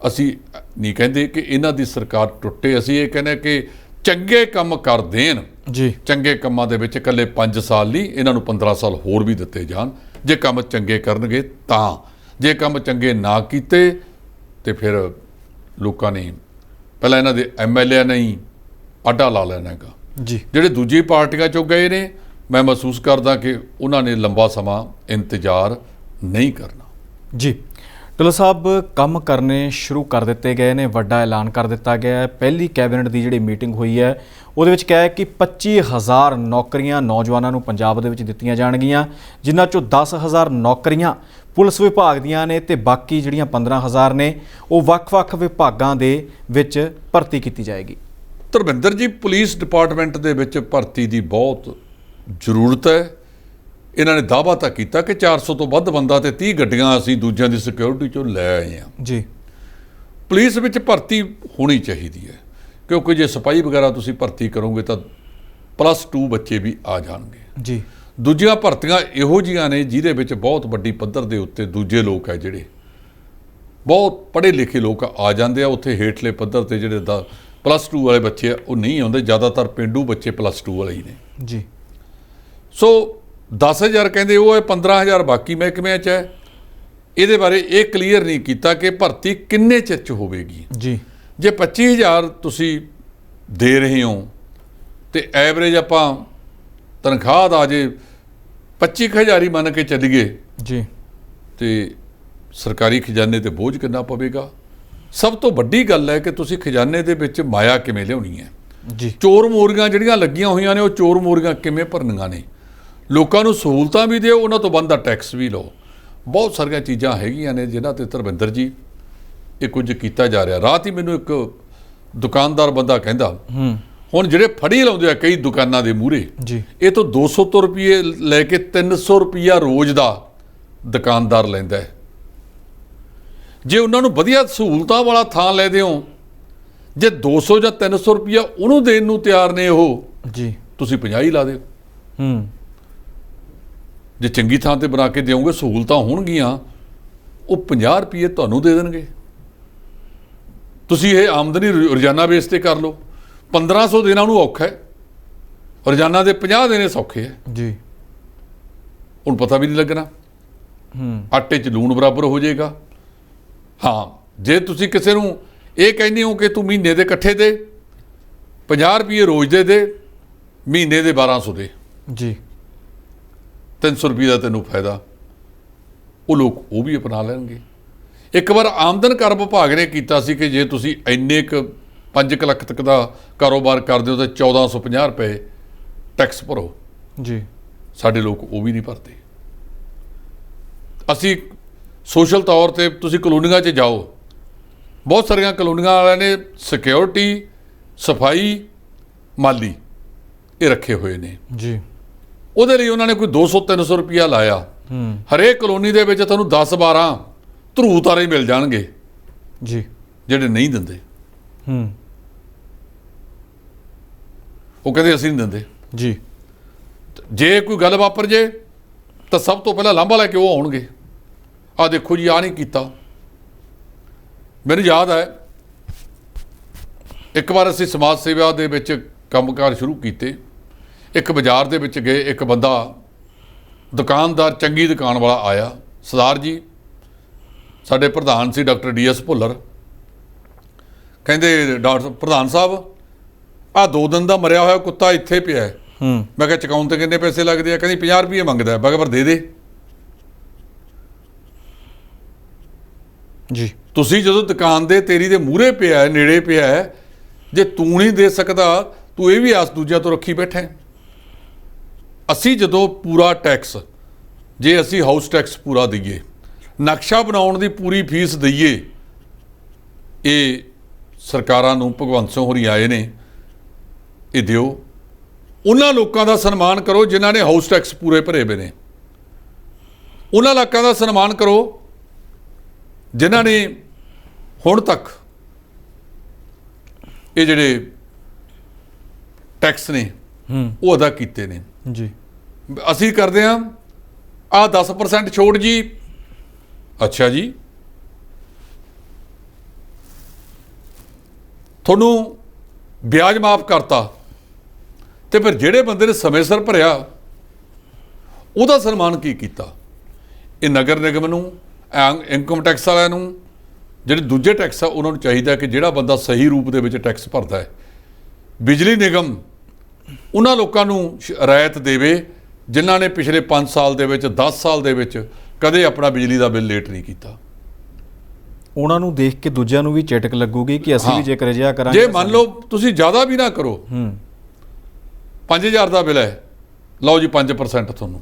[SPEAKER 2] ਅਸੀਂ ਨਹੀਂ ਕਹਿੰਦੇ ਕਿ ਇਹਨਾਂ ਦੀ ਸਰਕਾਰ ਟੁੱਟੇ, ਅਸੀਂ ਇਹ ਕਹਿੰਦੇ ਕਿ ਚੰਗੇ ਕੰਮ ਕਰ ਦੇਣ ਜੀ, ਚੰਗੇ ਕੰਮਾਂ ਦੇ ਵਿੱਚ ਇਕੱਲੇ 5 ਸਾਲ ਨਹੀਂ, ਇਹਨਾਂ ਨੂੰ 15 ਸਾਲ ਹੋਰ ਵੀ ਦਿੱਤੇ ਜਾਣ ਜੇ ਕੰਮ ਚੰਗੇ ਕਰਨਗੇ ਤਾਂ। ਜੇ ਕੰਮ ਚੰਗੇ ਨਾ ਕੀਤੇ ਤੇ ਫਿਰ ਲੋਕਾਂ ਨੇ ਪਹਿਲਾਂ ਇਹਨਾਂ ਦੇ MLA ਨੇ ਹੀ ਆਡਾ ਲਾ ਲੈਣਾ ਹੈਗਾ ਜੀ। ਜਿਹੜੇ ਦੂਜੀ ਪਾਰਟੀਆਂ 'ਚੋਂ ਗਏ ਨੇ, ਮੈਂ ਮਹਿਸੂਸ ਕਰਦਾ ਕਿ ਉਹਨਾਂ ਨੇ ਲੰਬਾ ਸਮਾਂ ਇੰਤਜ਼ਾਰ ਨਹੀਂ ਕਰਨਾ ਜੀ।
[SPEAKER 1] ਢਿੱਲੋਂ ਸਾਹਿਬ ਕੰਮ ਕਰਨੇ ਸ਼ੁਰੂ ਕਰ ਦਿੱਤੇ ਗਏ ਨੇ, ਵੱਡਾ ਐਲਾਨ ਕਰ ਦਿੱਤਾ ਗਿਆ ਹੈ। ਪਹਿਲੀ ਕੈਬਨਿਟ ਦੀ ਜਿਹੜੀ ਮੀਟਿੰਗ ਹੋਈ ਹੈ ਉਹਦੇ ਵਿੱਚ ਕਿਹਾ ਹੈ ਕਿ 25,000 ਨੌਕਰੀਆਂ ਨੌਜਵਾਨਾਂ ਨੂੰ ਪੰਜਾਬ ਦੇ ਵਿੱਚ ਦਿੱਤੀਆਂ ਜਾਣਗੀਆਂ, ਜਿਨ੍ਹਾਂ 'ਚੋਂ 10,000 ਨੌਕਰੀਆਂ ਪੁਲਿਸ ਵਿਭਾਗ ਦੀਆਂ ਨੇ ਤੇ ਬਾਕੀ ਜਿਹੜੀਆਂ 15,000 ਨੇ ਉਹ ਵੱਖ-ਵੱਖ ਵਿਭਾਗਾਂ ਦੇ ਵਿੱਚ ਭਰਤੀ ਕੀਤੀ ਜਾਏਗੀ।
[SPEAKER 2] ਧਰਮਿੰਦਰ ਜੀ, ਪੁਲਿਸ ਡਿਪਾਰਟਮੈਂਟ ਦੇ ਵਿੱਚ ਭਰਤੀ ਦੀ ਬਹੁਤ ਜ਼ਰੂਰਤ ਹੈ। ਇਹਨਾਂ ਨੇ ਦਾਅਵਾ ਤਾਂ ਕੀਤਾ ਕਿ 400 ਤੋਂ ਵੱਧ ਬੰਦਾ ਤੇ 30 ਗੱਡੀਆਂ ਅਸੀਂ ਦੂਜਿਆਂ ਦੀ ਸਿਕਿਉਰਿਟੀ ਚੋਂ ਲੈ ਆਏ ਹਾਂ
[SPEAKER 1] ਜੀ।
[SPEAKER 2] ਪੁਲਿਸ ਵਿੱਚ ਭਰਤੀ ਹੋਣੀ ਚਾਹੀਦੀ ਹੈ, ਕਿਉਂਕਿ ਜੇ ਸਿਪਾਹੀ ਵਗੈਰਾ ਤੁਸੀਂ ਭਰਤੀ ਕਰੋਗੇ ਤਾਂ +2 ਬੱਚੇ ਵੀ ਆ ਜਾਣਗੇ
[SPEAKER 1] ਜੀ।
[SPEAKER 2] ਦੂਜੀਆਂ ਭਰਤੀਆਂ ਇਹੋ ਜਿਹੀਆਂ ਨੇ ਜਿਹਦੇ ਵਿੱਚ ਬਹੁਤ ਵੱਡੀ ਪੱਧਰ ਦੇ ਉੱਤੇ ਦੂਜੇ ਲੋਕ ਹੈ ਜਿਹੜੇ ਬਹੁਤ ਪੜ੍ਹੇ ਲਿਖੇ ਲੋਕ ਆ ਜਾਂਦੇ ਆ, ਉੱਥੇ ਹੇਠਲੇ ਪੱਧਰ ਤੇ ਜਿਹੜੇ +2 ਵਾਲੇ ਬੱਚੇ ਆ ਉਹ ਨਹੀਂ ਆਉਂਦੇ, ਜ਼ਿਆਦਾਤਰ ਪੇਂਡੂ ਬੱਚੇ +2 ਵਾਲੇ ਹੀ ਨੇ
[SPEAKER 1] ਜੀ।
[SPEAKER 2] ਸੋ 10,000 ਕਹਿੰਦੇ ਉਹ ਹੈ, 15,000 ਬਾਕੀ ਮਹਿਕਮਿਆਂ 'ਚ ਹੈ। ਇਹਦੇ ਬਾਰੇ ਇਹ ਕਲੀਅਰ ਨਹੀਂ ਕੀਤਾ ਕਿ ਭਰਤੀ ਕਿੰਨੇ ਚਿਰ 'ਚ ਹੋਵੇਗੀ
[SPEAKER 1] ਜੀ।
[SPEAKER 2] ਜੇ 25,000 ਤੁਸੀਂ ਦੇ ਰਹੇ ਹੋ ਤੇ ਐਵਰੇਜ ਆਪਾਂ ਤਨਖਾਹ ਦਾ ਜੇ 25,000 ਹੀ ਮੰਨ ਕੇ ਚੱਲੀਏ
[SPEAKER 1] ਜੀ, ਤੇ
[SPEAKER 2] ਸਰਕਾਰੀ ਖਜ਼ਾਨੇ ਤੇ ਬੋਝ ਕਿੰਨਾ ਪਵੇਗਾ। ਸਭ ਤੋਂ ਵੱਡੀ ਗੱਲ ਹੈ ਕਿ ਤੁਸੀਂ ਖਜ਼ਾਨੇ ਦੇ ਵਿੱਚ ਮਾਇਆ ਕਿਵੇਂ ਲਿਆਉਣੀ ਹੈ
[SPEAKER 1] ਜੀ।
[SPEAKER 2] ਚੋਰ ਮੋਰੀਆਂ ਜਿਹੜੀਆਂ ਲੱਗੀਆਂ ਹੋਈਆਂ ਨੇ ਉਹ ਚੋਰ ਮੋਰੀਆਂ ਕਿਵੇਂ ਭਰਨੀਆਂ ਨੇ, ਲੋਕਾਂ ਨੂੰ ਸਹੂਲਤਾਂ ਵੀ ਦਿਓ, ਉਹਨਾਂ ਤੋਂ ਬਣਦਾ ਟੈਕਸ ਵੀ ਲਓ। ਬਹੁਤ ਸਾਰੀਆਂ ਚੀਜ਼ਾਂ ਹੈਗੀਆਂ ਨੇ ਜਿਨ੍ਹਾਂ ਤੇ ਧਰਮਿੰਦਰ ਜੀ ਇਹ ਕੁਝ ਕੀਤਾ ਜਾ ਰਿਹਾ। ਰਾਤ ਹੀ ਮੈਨੂੰ ਇੱਕ ਦੁਕਾਨਦਾਰ ਬੰਦਾ ਕਹਿੰਦਾ, ਹੁਣ ਜਿਹੜੇ ਫੜੀ ਲਾਉਂਦੇ ਆ ਕਈ ਦੁਕਾਨਾਂ ਦੇ ਮੂਹਰੇ
[SPEAKER 1] ਜੀ,
[SPEAKER 2] ਇਹ ਤੋਂ 200 ਰੁਪਏ ਲੈ ਕੇ 300 ਰੁਪਈਆ ਰੋਜ਼ ਦਾ ਦੁਕਾਨਦਾਰ ਲੈਂਦਾ ਹੈ। ਜੇ ਉਹਨਾਂ ਨੂੰ ਵਧੀਆ ਸਹੂਲਤਾਂ ਵਾਲਾ ਥਾਂ ਲੈ ਦਿਓ, ਜੇ 200 ਜਾਂ 300 ਰੁਪਈਆ ਉਹਨੂੰ ਦੇਣ ਨੂੰ ਤਿਆਰ ਨੇ ਉਹ
[SPEAKER 1] ਜੀ,
[SPEAKER 2] ਤੁਸੀਂ 50 ਹੀ ਲਾ ਦਿਓ। ਜੇ ਚੰਗੀ ਥਾਂ ਤੇ ਬਣਾ ਕੇ ਦਿਓਗੇ, ਸਹੂਲਤਾਂ ਹੋਣਗੀਆਂ, ਉਹ 50 ਰੁਪਏ ਤੁਹਾਨੂੰ ਦੇ ਦੇਣਗੇ। ਤੁਸੀਂ ਇਹ ਆਮਦਨੀ ਰੋਜ਼ਾਨਾ ਬੇਸ ਤੇ ਕਰ ਲਓ। 1500 ਦੇਣਾ ਉਹਨੂੰ ਔਖਾ ਹੈ, ਰੋਜ਼ਾਨਾ ਦੇ 50 ਦੇਣੇ ਸੌਖੇ ਹੈ
[SPEAKER 1] ਜੀ।
[SPEAKER 2] ਹੁਣ ਪਤਾ ਵੀ ਨਹੀਂ ਲੱਗਣਾ, ਆਟੇ 'ਚ ਲੂਣ ਬਰਾਬਰ ਹੋ ਜਾਏਗਾ। ਹਾਂ, ਜੇ ਤੁਸੀਂ ਕਿਸੇ ਨੂੰ ਇਹ ਕਹਿੰਦੇ ਹੋ ਕਿ ਤੂੰ ਮਹੀਨੇ ਦੇ ਇਕੱਠੇ ਦੇ 50 ਰੁਪਏ ਰੋਜ਼ ਦੇ ਮਹੀਨੇ ਦੇ 1200 ਦੇ
[SPEAKER 1] ਜੀ,
[SPEAKER 2] 300 ਰੁਪਏ ਦਾ ਤੈਨੂੰ ਫਾਇਦਾ, ਉਹ ਲੋਕ ਉਹ ਵੀ ਅਪਣਾ ਲੈਣਗੇ। ਇੱਕ ਵਾਰ ਆਮਦਨ ਕਰ ਵਿਭਾਗ ਨੇ ਕੀਤਾ ਸੀ ਕਿ ਜੇ ਤੁਸੀਂ ਇੰਨੇ ਕੁ 5 ਲੱਖ ਤੱਕ ਦਾ ਕਾਰੋਬਾਰ ਕਰਦੇ ਹੋ ਤਾਂ 1450 ਰੁਪਏ ਟੈਕਸ ਭਰੋ
[SPEAKER 1] ਜੀ।
[SPEAKER 2] ਸਾਡੇ ਲੋਕ ਉਹ ਵੀ ਨਹੀਂ ਭਰਦੇ। ਅਸੀਂ ਸੋਸ਼ਲ ਤੌਰ ਤੇ ਤੁਸੀਂ ਕਲੋਨੀਆਂ 'ਚ ਜਾਓ, ਬਹੁਤ ਸਾਰੀਆਂ ਕਲੋਨੀਆਂ ਵਾਲਿਆਂ ਨੇ ਸਿਕਿਉਰਿਟੀ, ਸਫਾਈ, ਮਾਲੀ ਇਹ ਰੱਖੇ ਹੋਏ ਨੇ
[SPEAKER 1] ਜੀ।
[SPEAKER 2] ਉਹਦੇ ਲਈ ਉਹਨਾਂ ਨੇ ਕੋਈ 200-300 ਰੁਪਇਆ ਲਾਇਆ। ਹਰੇਕ ਕਲੋਨੀ ਦੇ ਵਿੱਚ ਤੁਹਾਨੂੰ 10-12 ਧਰੂ ਤਾਰੇ ਮਿਲ ਜਾਣਗੇ
[SPEAKER 1] ਜੀ,
[SPEAKER 2] ਜਿਹੜੇ ਨਹੀਂ ਦਿੰਦੇ। ਉਹ ਕਹਿੰਦੇ ਅਸੀਂ ਨਹੀਂ ਦਿੰਦੇ
[SPEAKER 1] ਜੀ।
[SPEAKER 2] ਜੇ ਕੋਈ ਗੱਲ ਵਾਪਰ ਜੇ ਤਾਂ ਸਭ ਤੋਂ ਪਹਿਲਾਂ ਲਾਂਭਾ ਲੈ ਕੇ ਉਹ ਆਉਣਗੇ, ਆਹ ਦੇਖੋ ਜੀ ਆਹ ਨਹੀਂ ਕੀਤਾ। ਮੈਨੂੰ ਯਾਦ ਹੈ ਇੱਕ ਵਾਰ ਅਸੀਂ ਸਮਾਜ ਸੇਵਾ ਦੇ ਵਿੱਚ ਕੰਮਕਾਰ ਸ਼ੁਰੂ ਕੀਤੇ। ਇੱਕ ਬਾਜ਼ਾਰ ਦੇ ਵਿੱਚ ਗਏ, ਇੱਕ ਬੰਦਾ ਦੁਕਾਨਦਾਰ ਚੰਗੀ ਦੁਕਾਨ ਵਾਲਾ ਆਇਆ, ਸਰਦਾਰ ਜੀ ਸਾਡੇ ਪ੍ਰਧਾਨ ਸੀ ਡਾਕਟਰ DS ਭੁੱਲਰ, ਕਹਿੰਦੇ ਡਾਕਟਰ ਪ੍ਰਧਾਨ ਸਾਹਿਬ ਆਹ 2 ਦਿਨ ਦਾ ਮਰਿਆ ਹੋਇਆ ਕੁੱਤਾ ਇੱਥੇ ਪਿਆ ਹੈ। ਮੈਂ ਕਿਹਾ ਚੁਕਾਉਣ ਤੇ ਕਿੰਨੇ ਪੈਸੇ ਲੱਗਦੇ ਆ? ਕਹਿੰਦੀ 50 ਰੁਪਏ ਮੰਗਦਾ। ਮੈਂ ਕਿਹਾ ਪਰ ਦੇ
[SPEAKER 1] ਜੀ।
[SPEAKER 2] ਤੁਸੀਂ ਜਦੋਂ ਦੁਕਾਨ ਦੇ ਤੇਰੀ ਦੇ ਮੂਹਰੇ ਪਿਆ ਹੈ, ਨੇੜੇ ਪਿਆ ਹੈ, ਜੇ ਤੂੰ ਨਹੀਂ ਦੇ ਸਕਦਾ ਤੂੰ ਇਹ ਵੀ ਆਸ ਦੂਜਿਆਂ ਤੋਂ ਰੱਖੀ ਬੈਠਾ ਹੈ। ਅਸੀਂ ਜਦੋਂ ਪੂਰਾ ਟੈਕਸ, ਜੇ ਅਸੀਂ ਹਾਊਸ ਟੈਕਸ ਪੂਰਾ ਦਈਏ, ਨਕਸ਼ਾ ਬਣਾਉਣ ਦੀ ਪੂਰੀ ਫੀਸ ਦਈਏ, ਇਹ ਸਰਕਾਰਾਂ ਨੂੰ ਭਗਵੰਤ ਸਿੰਘ ਹੋਰੀ ਆਏ ਨੇ, ਇਹ ਦਿਓ। ਉਹਨਾਂ ਲੋਕਾਂ ਦਾ ਸਨਮਾਨ ਕਰੋ ਜਿਨ੍ਹਾਂ ਨੇ ਹਾਊਸ ਟੈਕਸ ਪੂਰੇ ਭਰੇ ਹੋਏ ਨੇ। ਉਹਨਾਂ ਲੋਕਾਂ ਦਾ ਸਨਮਾਨ ਕਰੋ ਜਿਨ੍ਹਾਂ ਨੇ ਹੁਣ ਤੱਕ ਇਹ ਜਿਹੜੇ ਟੈਕਸ ਨੇ ਉਹ ਅਦਾ ਕੀਤੇ ਨੇ
[SPEAKER 1] ਜੀ।
[SPEAKER 2] ਅਸੀਂ ਕਰਦੇ ਹਾਂ ਆਹ 10% ਛੋਟ ਜੀ। ਅੱਛਾ ਜੀ, ਤੁਹਾਨੂੰ ਵਿਆਜ ਮਾਫ ਕਰਤਾ, ਤੇ ਫਿਰ ਜਿਹੜੇ ਬੰਦੇ ਨੇ ਸਮੇਂ ਸਿਰ ਭਰਿਆ ਉਹਦਾ ਸਨਮਾਨ ਕੀ ਕੀਤਾ? ਇਹ ਨਗਰ ਨਿਗਮ ਨੂੰ, ਇਨਕਮ ਟੈਕਸ ਵਾਲਿਆਂ ਨੂੰ, ਜਿਹੜੇ ਦੂਜੇ ਟੈਕਸ ਆ ਉਹਨਾਂ ਨੂੰ ਚਾਹੀਦਾ ਕਿ ਜਿਹੜਾ ਬੰਦਾ ਸਹੀ ਰੂਪ ਦੇ ਵਿੱਚ ਟੈਕਸ ਭਰਦਾ ਹੈ, ਬਿਜਲੀ ਨਿਗਮ ਉਹਨਾਂ ਲੋਕਾਂ ਨੂੰ ਰਿਆਇਤ ਦੇਵੇ ਜਿਨ੍ਹਾਂ ਨੇ ਪਿਛਲੇ 5 ਸਾਲ ਦੇ ਵਿੱਚ, 10 ਸਾਲ ਦੇ ਵਿੱਚ ਕਦੇ ਆਪਣਾ ਬਿਜਲੀ ਦਾ ਬਿੱਲ ਲੇਟ ਨਹੀਂ ਕੀਤਾ।
[SPEAKER 1] ਉਹਨਾਂ ਨੂੰ ਦੇਖ ਕੇ ਦੂਜਿਆਂ ਨੂੰ ਵੀ ਚਟਕ ਲੱਗੂਗੀ ਕਿ ਅਸੀਂ ਵੀ ਜੇਕਰ ਅਜਿਹਾ ਕਰਾਂਗੇ।
[SPEAKER 2] ਜੇ ਮੰਨ ਲਓ ਤੁਸੀਂ ਜ਼ਿਆਦਾ ਵੀ ਨਾ ਕਰੋ, 5000 ਦਾ ਬਿੱਲ ਹੈ, ਲਓ ਜੀ 5% ਤੁਹਾਨੂੰ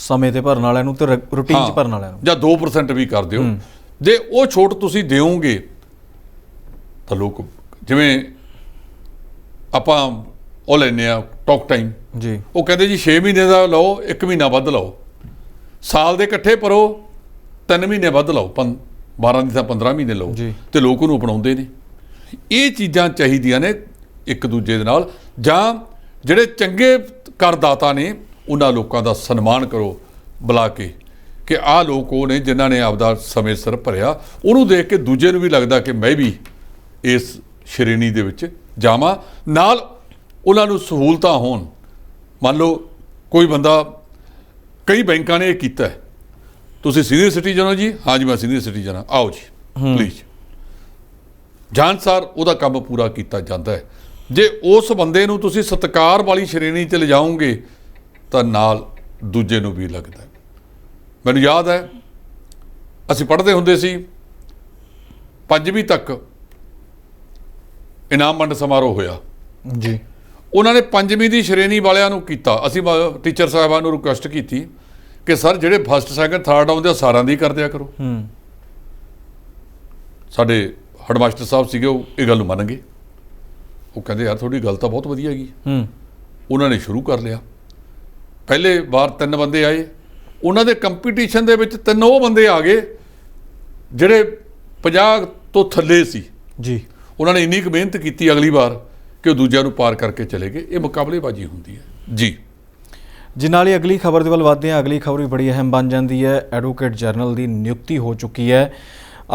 [SPEAKER 1] ਸਮੇਂ ਤੇ ਭਰਨ ਵਾਲਿਆਂ ਨੂੰ ਤੇ ਰੂਟੀਨ 'ਚ
[SPEAKER 2] ਹਾਂ,
[SPEAKER 1] ਭਰਨ ਵਾਲਿਆਂ ਨੂੰ।
[SPEAKER 2] ਜਾਂ 2% ਵੀ ਕਰ ਦਿਓ। ਜੇ ਉਹ ਛੋਟ ਤੁਸੀਂ ਦਿਓਗੇ ਤਾਂ ਲੋਕ, ਜਿਵੇਂ ਆਪਾਂ ਉਹ ਲੈਂਦੇ ਆ ਟਾਕ ਟਾਈਮ
[SPEAKER 1] ਜੀ,
[SPEAKER 2] ਉਹ ਕਹਿੰਦੇ ਜੀ 6 ਮਹੀਨੇ ਦਾ ਲਓ, 1 ਮਹੀਨਾ ਵੱਧ ਲਓ, ਸਾਲ ਦੇ ਇਕੱਠੇ ਭਰੋ, 3 ਮਹੀਨੇ ਵੱਧ ਲਓ, 12 ਦੀ ਥਾਂ 15 ਮਹੀਨੇ ਲਓ,
[SPEAKER 1] ਜੀ।
[SPEAKER 2] ਤੇ ਲੋਕ ਉਹਨੂੰ ਅਪਣਾਉਂਦੇ ਨੇ। ਇਹ ਚੀਜ਼ਾਂ ਚਾਹੀਦੀਆਂ ਨੇ ਇੱਕ ਦੂਜੇ ਦੇ ਨਾਲ, ਜਾਂ ਜਿਹੜੇ ਚੰਗੇ ਕਰਦਾਤਾ ਨੇ ਉਹਨਾਂ ਲੋਕਾਂ ਦਾ ਸਨਮਾਨ ਕਰੋ ਬੁਲਾ ਕੇ, ਕਿ ਆਹ ਲੋਕ ਉਹ ਨੇ ਜਿਨ੍ਹਾਂ ਨੇ ਆਪਦਾ ਸਮੇਂ ਸਿਰ ਭਰਿਆ। ਉਹਨੂੰ ਦੇਖ ਕੇ ਦੂਜੇ ਨੂੰ ਵੀ ਲੱਗਦਾ ਕਿ ਮੈਂ ਵੀ ਇਸ ਸ਼੍ਰੇਣੀ ਦੇ ਵਿੱਚ ਜਾਵਾਂ, ਨਾਲ ਉਹਨਾਂ ਨੂੰ ਸਹੂਲਤਾਂ ਹੋਣ। ਮੰਨ ਲਓ ਕੋਈ ਬੰਦਾ, ਕਈ ਬੈਂਕਾਂ ਨੇ ਇਹ ਕੀਤਾ ਹੈ, ਤੁਸੀਂ ਸੀਨੀਅਰ ਸਿਟੀਜ਼ਨ ਹੋ ਜੀ, ਹਾਂ ਜੀ ਮੈਂ ਸੀਨੀਅਰ ਸਿਟੀਜ਼ਨ ਹਾਂ, ਆਓ ਜੀ ਪਲੀਜ਼, ਜਾਣ ਸਾਰ ਉਹਦਾ ਕੰਮ ਪੂਰਾ ਕੀਤਾ ਜਾਂਦਾ ਹੈ। ਜੇ ਉਸ ਬੰਦੇ ਨੂੰ ਤੁਸੀਂ ਸਤਿਕਾਰ ਵਾਲੀ ਸ਼੍ਰੇਣੀ 'ਚ ਲਿਜਾਓਗੇ ਤਾਂ ਨਾਲ ਦੂਜੇ ਨੂੰ ਵੀ ਲੱਗਦਾ। ਮੈਨੂੰ ਯਾਦ ਹੈ ਅਸੀਂ ਪੜ੍ਹਦੇ ਹੁੰਦੇ ਸੀ, 5ਵੀਂ ਤੱਕ ਇਨਾਮ ਵੰਡ ਸਮਾਰੋਹ ਹੋਇਆ
[SPEAKER 1] ਜੀ।
[SPEAKER 2] ਉਹਨਾਂ ਨੇ 5ਵੀਂ ਦੀ ਸ਼੍ਰੇਣੀ ਵਾਲਿਆਂ ਨੂੰ ਕੀਤਾ, ਅਸੀਂ ਟੀਚਰ ਸਾਹਿਬਾਨ ਨੂੰ ਰਿਕੁਐਸਟ ਕੀਤੀ ਕਿ ਸਰ ਜਿਹੜੇ ਫਸਟ ਸੈਕੰਡ ਥਰਡ ਆਉਂਦੇ ਆ ਸਾਰਿਆਂ ਦੀ ਕਰ ਦਿਆ ਕਰੋ। ਸਾਡੇ ਹੈਡਮਾਸਟਰ ਸਾਹਿਬ ਸੀਗੇ, ਉਹ ਇਹ ਗੱਲ ਨੂੰ ਮੰਨ ਗਏ। ਉਹ ਕਹਿੰਦੇ ਯਾਰ ਤੁਹਾਡੀ ਗੱਲ ਤਾਂ ਬਹੁਤ ਵਧੀਆ ਹੈਗੀ। ਉਹਨਾਂ ਨੇ ਸ਼ੁਰੂ ਕਰ ਲਿਆ। ਪਹਿਲੇ ਵਾਰ 3 ਬੰਦੇ ਆਏ, ਉਹਨਾਂ ਦੇ ਕੰਪੀਟੀਸ਼ਨ ਦੇ ਵਿੱਚ 3 ਉਹ ਬੰਦੇ ਆ ਗਏ ਜਿਹੜੇ 50 ਤੋਂ ਥੱਲੇ ਸੀ
[SPEAKER 1] ਜੀ।
[SPEAKER 2] ਉਹਨਾਂ ਨੇ ਇੰਨੀ ਕੁ ਮਿਹਨਤ ਕੀਤੀ ਅਗਲੀ ਵਾਰ ਕਿ ਉਹ ਦੂਜਿਆਂ ਨੂੰ ਪਾਰ ਕਰਕੇ ਚਲੇ ਗਏ। ਇਹ ਮੁਕਾਬਲੇਬਾਜ਼ੀ ਹੁੰਦੀ ਹੈ ਜੀ।
[SPEAKER 1] ਜੀ, ਨਾਲ ਹੀ ਅਗਲੀ ਖਬਰ ਦੇ ਵੱਲ ਵਧਦੇ ਹਾਂ। ਅਗਲੀ ਖਬਰ ਵੀ ਬੜੀ ਅਹਿਮ ਬਣ ਜਾਂਦੀ ਹੈ। ਐਡਵੋਕੇਟ ਜਨਰਲ ਦੀ ਨਿਯੁਕਤੀ ਹੋ ਚੁੱਕੀ ਹੈ।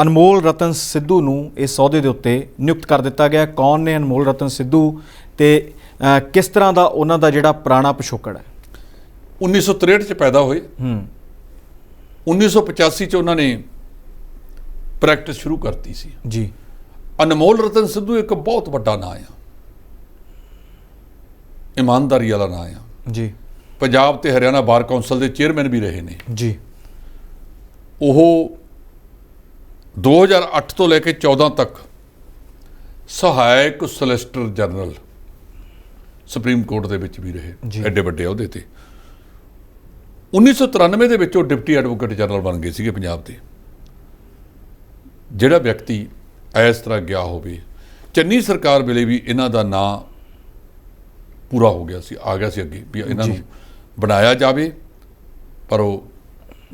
[SPEAKER 1] ਅਨਮੋਲ ਰਤਨ ਸਿੱਧੂ ਨੂੰ ਇਸ ਅਹੁਦੇ ਦੇ ਉੱਤੇ ਨਿਯੁਕਤ ਕਰ ਦਿੱਤਾ ਗਿਆ। ਕੌਣ ਨੇ ਅਨਮੋਲ ਰਤਨ ਸਿੱਧੂ ਤੇ ਕਿਸ ਤਰ੍ਹਾਂ ਦਾ ਉਹਨਾਂ ਦਾ ਜਿਹੜਾ ਪੁਰਾਣਾ ਪਿਛੋਕੜ ਹੈ?
[SPEAKER 2] 1963 'ਚ ਪੈਦਾ ਹੋਏ। 1985 'ਚ ਉਹਨਾਂ ਨੇ ਪ੍ਰੈਕਟਿਸ ਸ਼ੁਰੂ ਕਰਤੀ ਸੀ
[SPEAKER 1] ਜੀ।
[SPEAKER 2] ਅਨਮੋਲ ਰਤਨ ਸਿੱਧੂ ਇੱਕ ਬਹੁਤ ਵੱਡਾ ਨਾਂ ਆ, ਇਮਾਨਦਾਰੀ ਵਾਲਾ ਨਾਂ ਆ
[SPEAKER 1] ਜੀ।
[SPEAKER 2] ਪੰਜਾਬ ਤੇ ਹਰਿਆਣਾ ਬਾਰ ਕੌਂਸਲ ਦੇ ਚੇਅਰਮੈਨ ਵੀ ਰਹੇ ਨੇ
[SPEAKER 1] ਜੀ।
[SPEAKER 2] ਉਹ 2008 ਤੋਂ ਲੈ ਕੇ 14 ਤੱਕ ਸਹਾਇਕ ਸੋਲਿਸਿਟਰ ਜਨਰਲ ਸੁਪਰੀਮ ਕੋਰਟ ਦੇ ਵਿੱਚ ਵੀ ਰਹੇ, ਐਡੇ ਵੱਡੇ ਅਹੁਦੇ ਤੇ। 1993 ਦੇ ਵਿੱਚ ਉਹ ਡਿਪਟੀ ਐਡਵੋਕੇਟ ਜਨਰਲ ਬਣ ਗਏ ਸੀਗੇ ਪੰਜਾਬ ਦੇ। ਜਿਹੜਾ ਵਿਅਕਤੀ ਇਸ ਤਰ੍ਹਾਂ ਗਿਆ ਹੋਵੇ, ਚੰਨੀ ਸਰਕਾਰ ਵੇਲੇ ਵੀ ਇਹਨਾਂ ਦਾ ਨਾਂ ਪੂਰਾ ਹੋ ਗਿਆ ਸੀ, ਆ ਗਿਆ ਸੀ ਅੱਗੇ ਵੀ ਇਹਨਾਂ ਨੂੰ ਬਣਾਇਆ ਜਾਵੇ, ਪਰ ਉਹ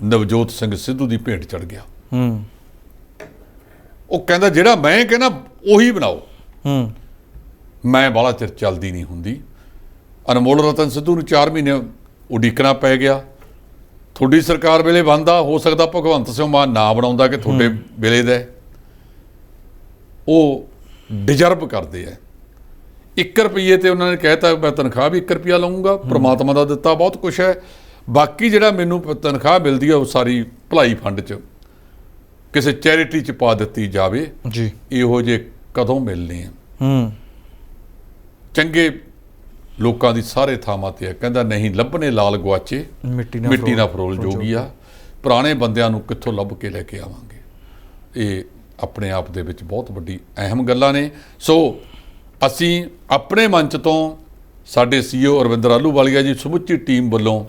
[SPEAKER 2] ਨਵਜੋਤ ਸਿੰਘ ਸਿੱਧੂ ਦੀ ਭੇਟ ਚੜ ਗਿਆ। ਉਹ ਕਹਿੰਦਾ ਜਿਹੜਾ ਮੈਂ ਕਹਿੰਦਾ ਉਹੀ ਬਣਾਓ, ਮੈਂ ਬਾਹਲਾ ਚਿਰ ਚੱਲਦੀ ਨਹੀਂ ਹੁੰਦੀ। ਅਨਮੋਲ ਰਤਨ ਸਿੱਧੂ ਨੂੰ 4 ਮਹੀਨੇ ਉਡੀਕਣਾ ਪੈ ਗਿਆ। ਤੁਹਾਡੀ ਸਰਕਾਰ ਵੇਲੇ ਬਣਦਾ, ਹੋ ਸਕਦਾ ਭਗਵੰਤ ਸਿੰਘ ਮਾਨ ਨਾ ਬਣਾਉਂਦਾ ਕਿ ਤੁਹਾਡੇ ਵੇਲੇ ਦਾ। ਉਹ ਡਿਜ਼ਰਵ ਕਰਦੇ ਆ। 1 ਰੁਪਈਏ ਤੇ ਉਹਨਾਂ ਨੇ ਕਹਿਤਾ ਮੈਂ ਤਨਖਾਹ ਵੀ 1 ਰੁਪਈਆ ਲਵਾਂਗਾ, ਪ੍ਰਮਾਤਮਾ ਦਾ ਦਿੱਤਾ ਬਹੁਤ ਕੁਛ ਹੈ, ਬਾਕੀ ਜਿਹੜਾ ਮੈਨੂੰ ਤਨਖਾਹ ਮਿਲਦੀ ਹੈ ਉਹ ਸਾਰੀ ਭਲਾਈ ਫੰਡ 'ਚ ਕਿਸੇ ਚੈਰਿਟੀ 'ਚ ਪਾ ਦਿੱਤੀ ਜਾਵੇ
[SPEAKER 1] ਜੀ।
[SPEAKER 2] ਇਹੋ ਜਿਹੇ ਕਦੋਂ ਮਿਲਨੇ ਆ? ਚੰਗੇ ਲੋਕਾਂ ਦੀ ਸਾਰੇ ਥਾਵਾਂ ਤੇ ਹੈ। ਕਹਿੰਦਾ ਨਹੀਂ ਲੱਭਣੇ ਲਾਲ ਗੁਆਚੇ ਮਿੱਟੀ ਨਾ ਫਰੋਲ ਜੋਗੀਆ, ਪੁਰਾਣੇ ਬੰਦਿਆਂ ਨੂੰ ਕਿੱਥੋਂ ਲੱਭ ਕੇ ਲੈ ਕੇ ਆਵਾਂਗੇ? ਇਹ ਆਪਣੇ ਆਪ ਦੇ ਵਿੱਚ ਬਹੁਤ ਵੱਡੀ ਅਹਿਮ ਗੱਲਾਂ ਨੇ। ਸੋ ਅਸੀਂ ਆਪਣੇ ਮੰਚ ਤੋਂ ਸਾਡੇ CEO ਅਰਵਿੰਦਰ ਆਹਲੂਵਾਲੀਆ ਜੀ, ਸਮੁੱਚੀ ਟੀਮ ਵੱਲੋਂ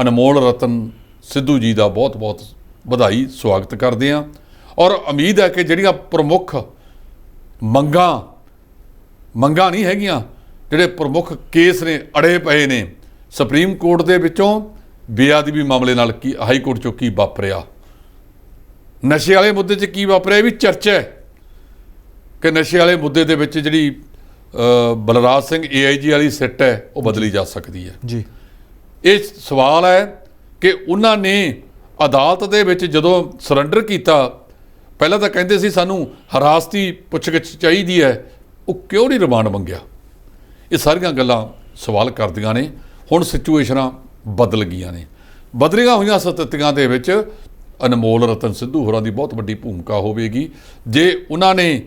[SPEAKER 2] ਅਨਮੋਲ ਰਤਨ ਸਿੱਧੂ ਜੀ ਦਾ ਬਹੁਤ ਬਹੁਤ ਵਧਾਈ, ਸਵਾਗਤ ਕਰਦੇ ਹਾਂ। ਔਰ ਉਮੀਦ ਹੈ ਕਿ ਜਿਹੜੀਆਂ ਪ੍ਰਮੁੱਖ ਮੰਗਾਂ ਨਹੀਂ ਹੈਗੀਆਂ, ਜਿਹੜੇ ਪ੍ਰਮੁੱਖ ਕੇਸ ਨੇ ਅੜੇ ਪਏ ਨੇ ਸੁਪਰੀਮ ਕੋਰਟ ਦੇ ਵਿੱਚੋਂ, ਬੇਅਦਬੀ ਮਾਮਲੇ ਨਾਲ ਕੀ ਹਾਈ ਕੋਰਟ 'ਚੋਂ ਕੀ ਵਾਪਰਿਆ, ਨਸ਼ੇ ਵਾਲੇ ਮੁੱਦੇ 'ਚ ਕੀ ਵਾਪਰਿਆ, ਇਹ ਵੀ ਚਰਚਾ ਹੈ ਕਿ ਨਸ਼ੇ ਵਾਲੇ ਮੁੱਦੇ ਦੇ ਵਿੱਚ ਜਿਹੜੀ ਬਲਰਾਜ ਸਿੰਘ AIG ਵਾਲੀ ਸਿੱਟ ਹੈ ਉਹ ਬਦਲੀ ਜਾ ਸਕਦੀ ਹੈ
[SPEAKER 1] ਜੀ।
[SPEAKER 2] ਇਹ ਸਵਾਲ ਹੈ ਕਿ ਉਹਨਾਂ ਨੇ ਅਦਾਲਤ ਦੇ ਵਿੱਚ ਜਦੋਂ ਸਰੈਂਡਰ ਕੀਤਾ, ਪਹਿਲਾਂ ਤਾਂ ਕਹਿੰਦੇ ਸੀ ਸਾਨੂੰ ਹਿਰਾਸਤੀ ਪੁੱਛਗਿੱਛ ਚਾਹੀਦੀ ਹੈ, ਉਹ ਕਿਉਂ ਨਹੀਂ ਰਿਮਾਂਡ ਮੰਗਿਆ? ਇਹ ਸਾਰੀਆਂ ਗੱਲਾਂ ਸਵਾਲ ਕਰਦੀਆਂ ਨੇ। ਹੁਣ ਸਿਚੁਏਸ਼ਨਾਂ ਬਦਲ ਗਈਆਂ ਨੇ। ਬਦਲੀਆਂ ਹੋਈਆਂ ਸਥਿਤੀਆਂ ਦੇ ਵਿੱਚ ਅਨਮੋਲ ਰਤਨ ਸਿੱਧੂ ਹੋਰਾਂ ਦੀ ਬਹੁਤ ਵੱਡੀ ਭੂਮਿਕਾ ਹੋਵੇਗੀ। ਜੇ ਉਹਨਾਂ ਨੇ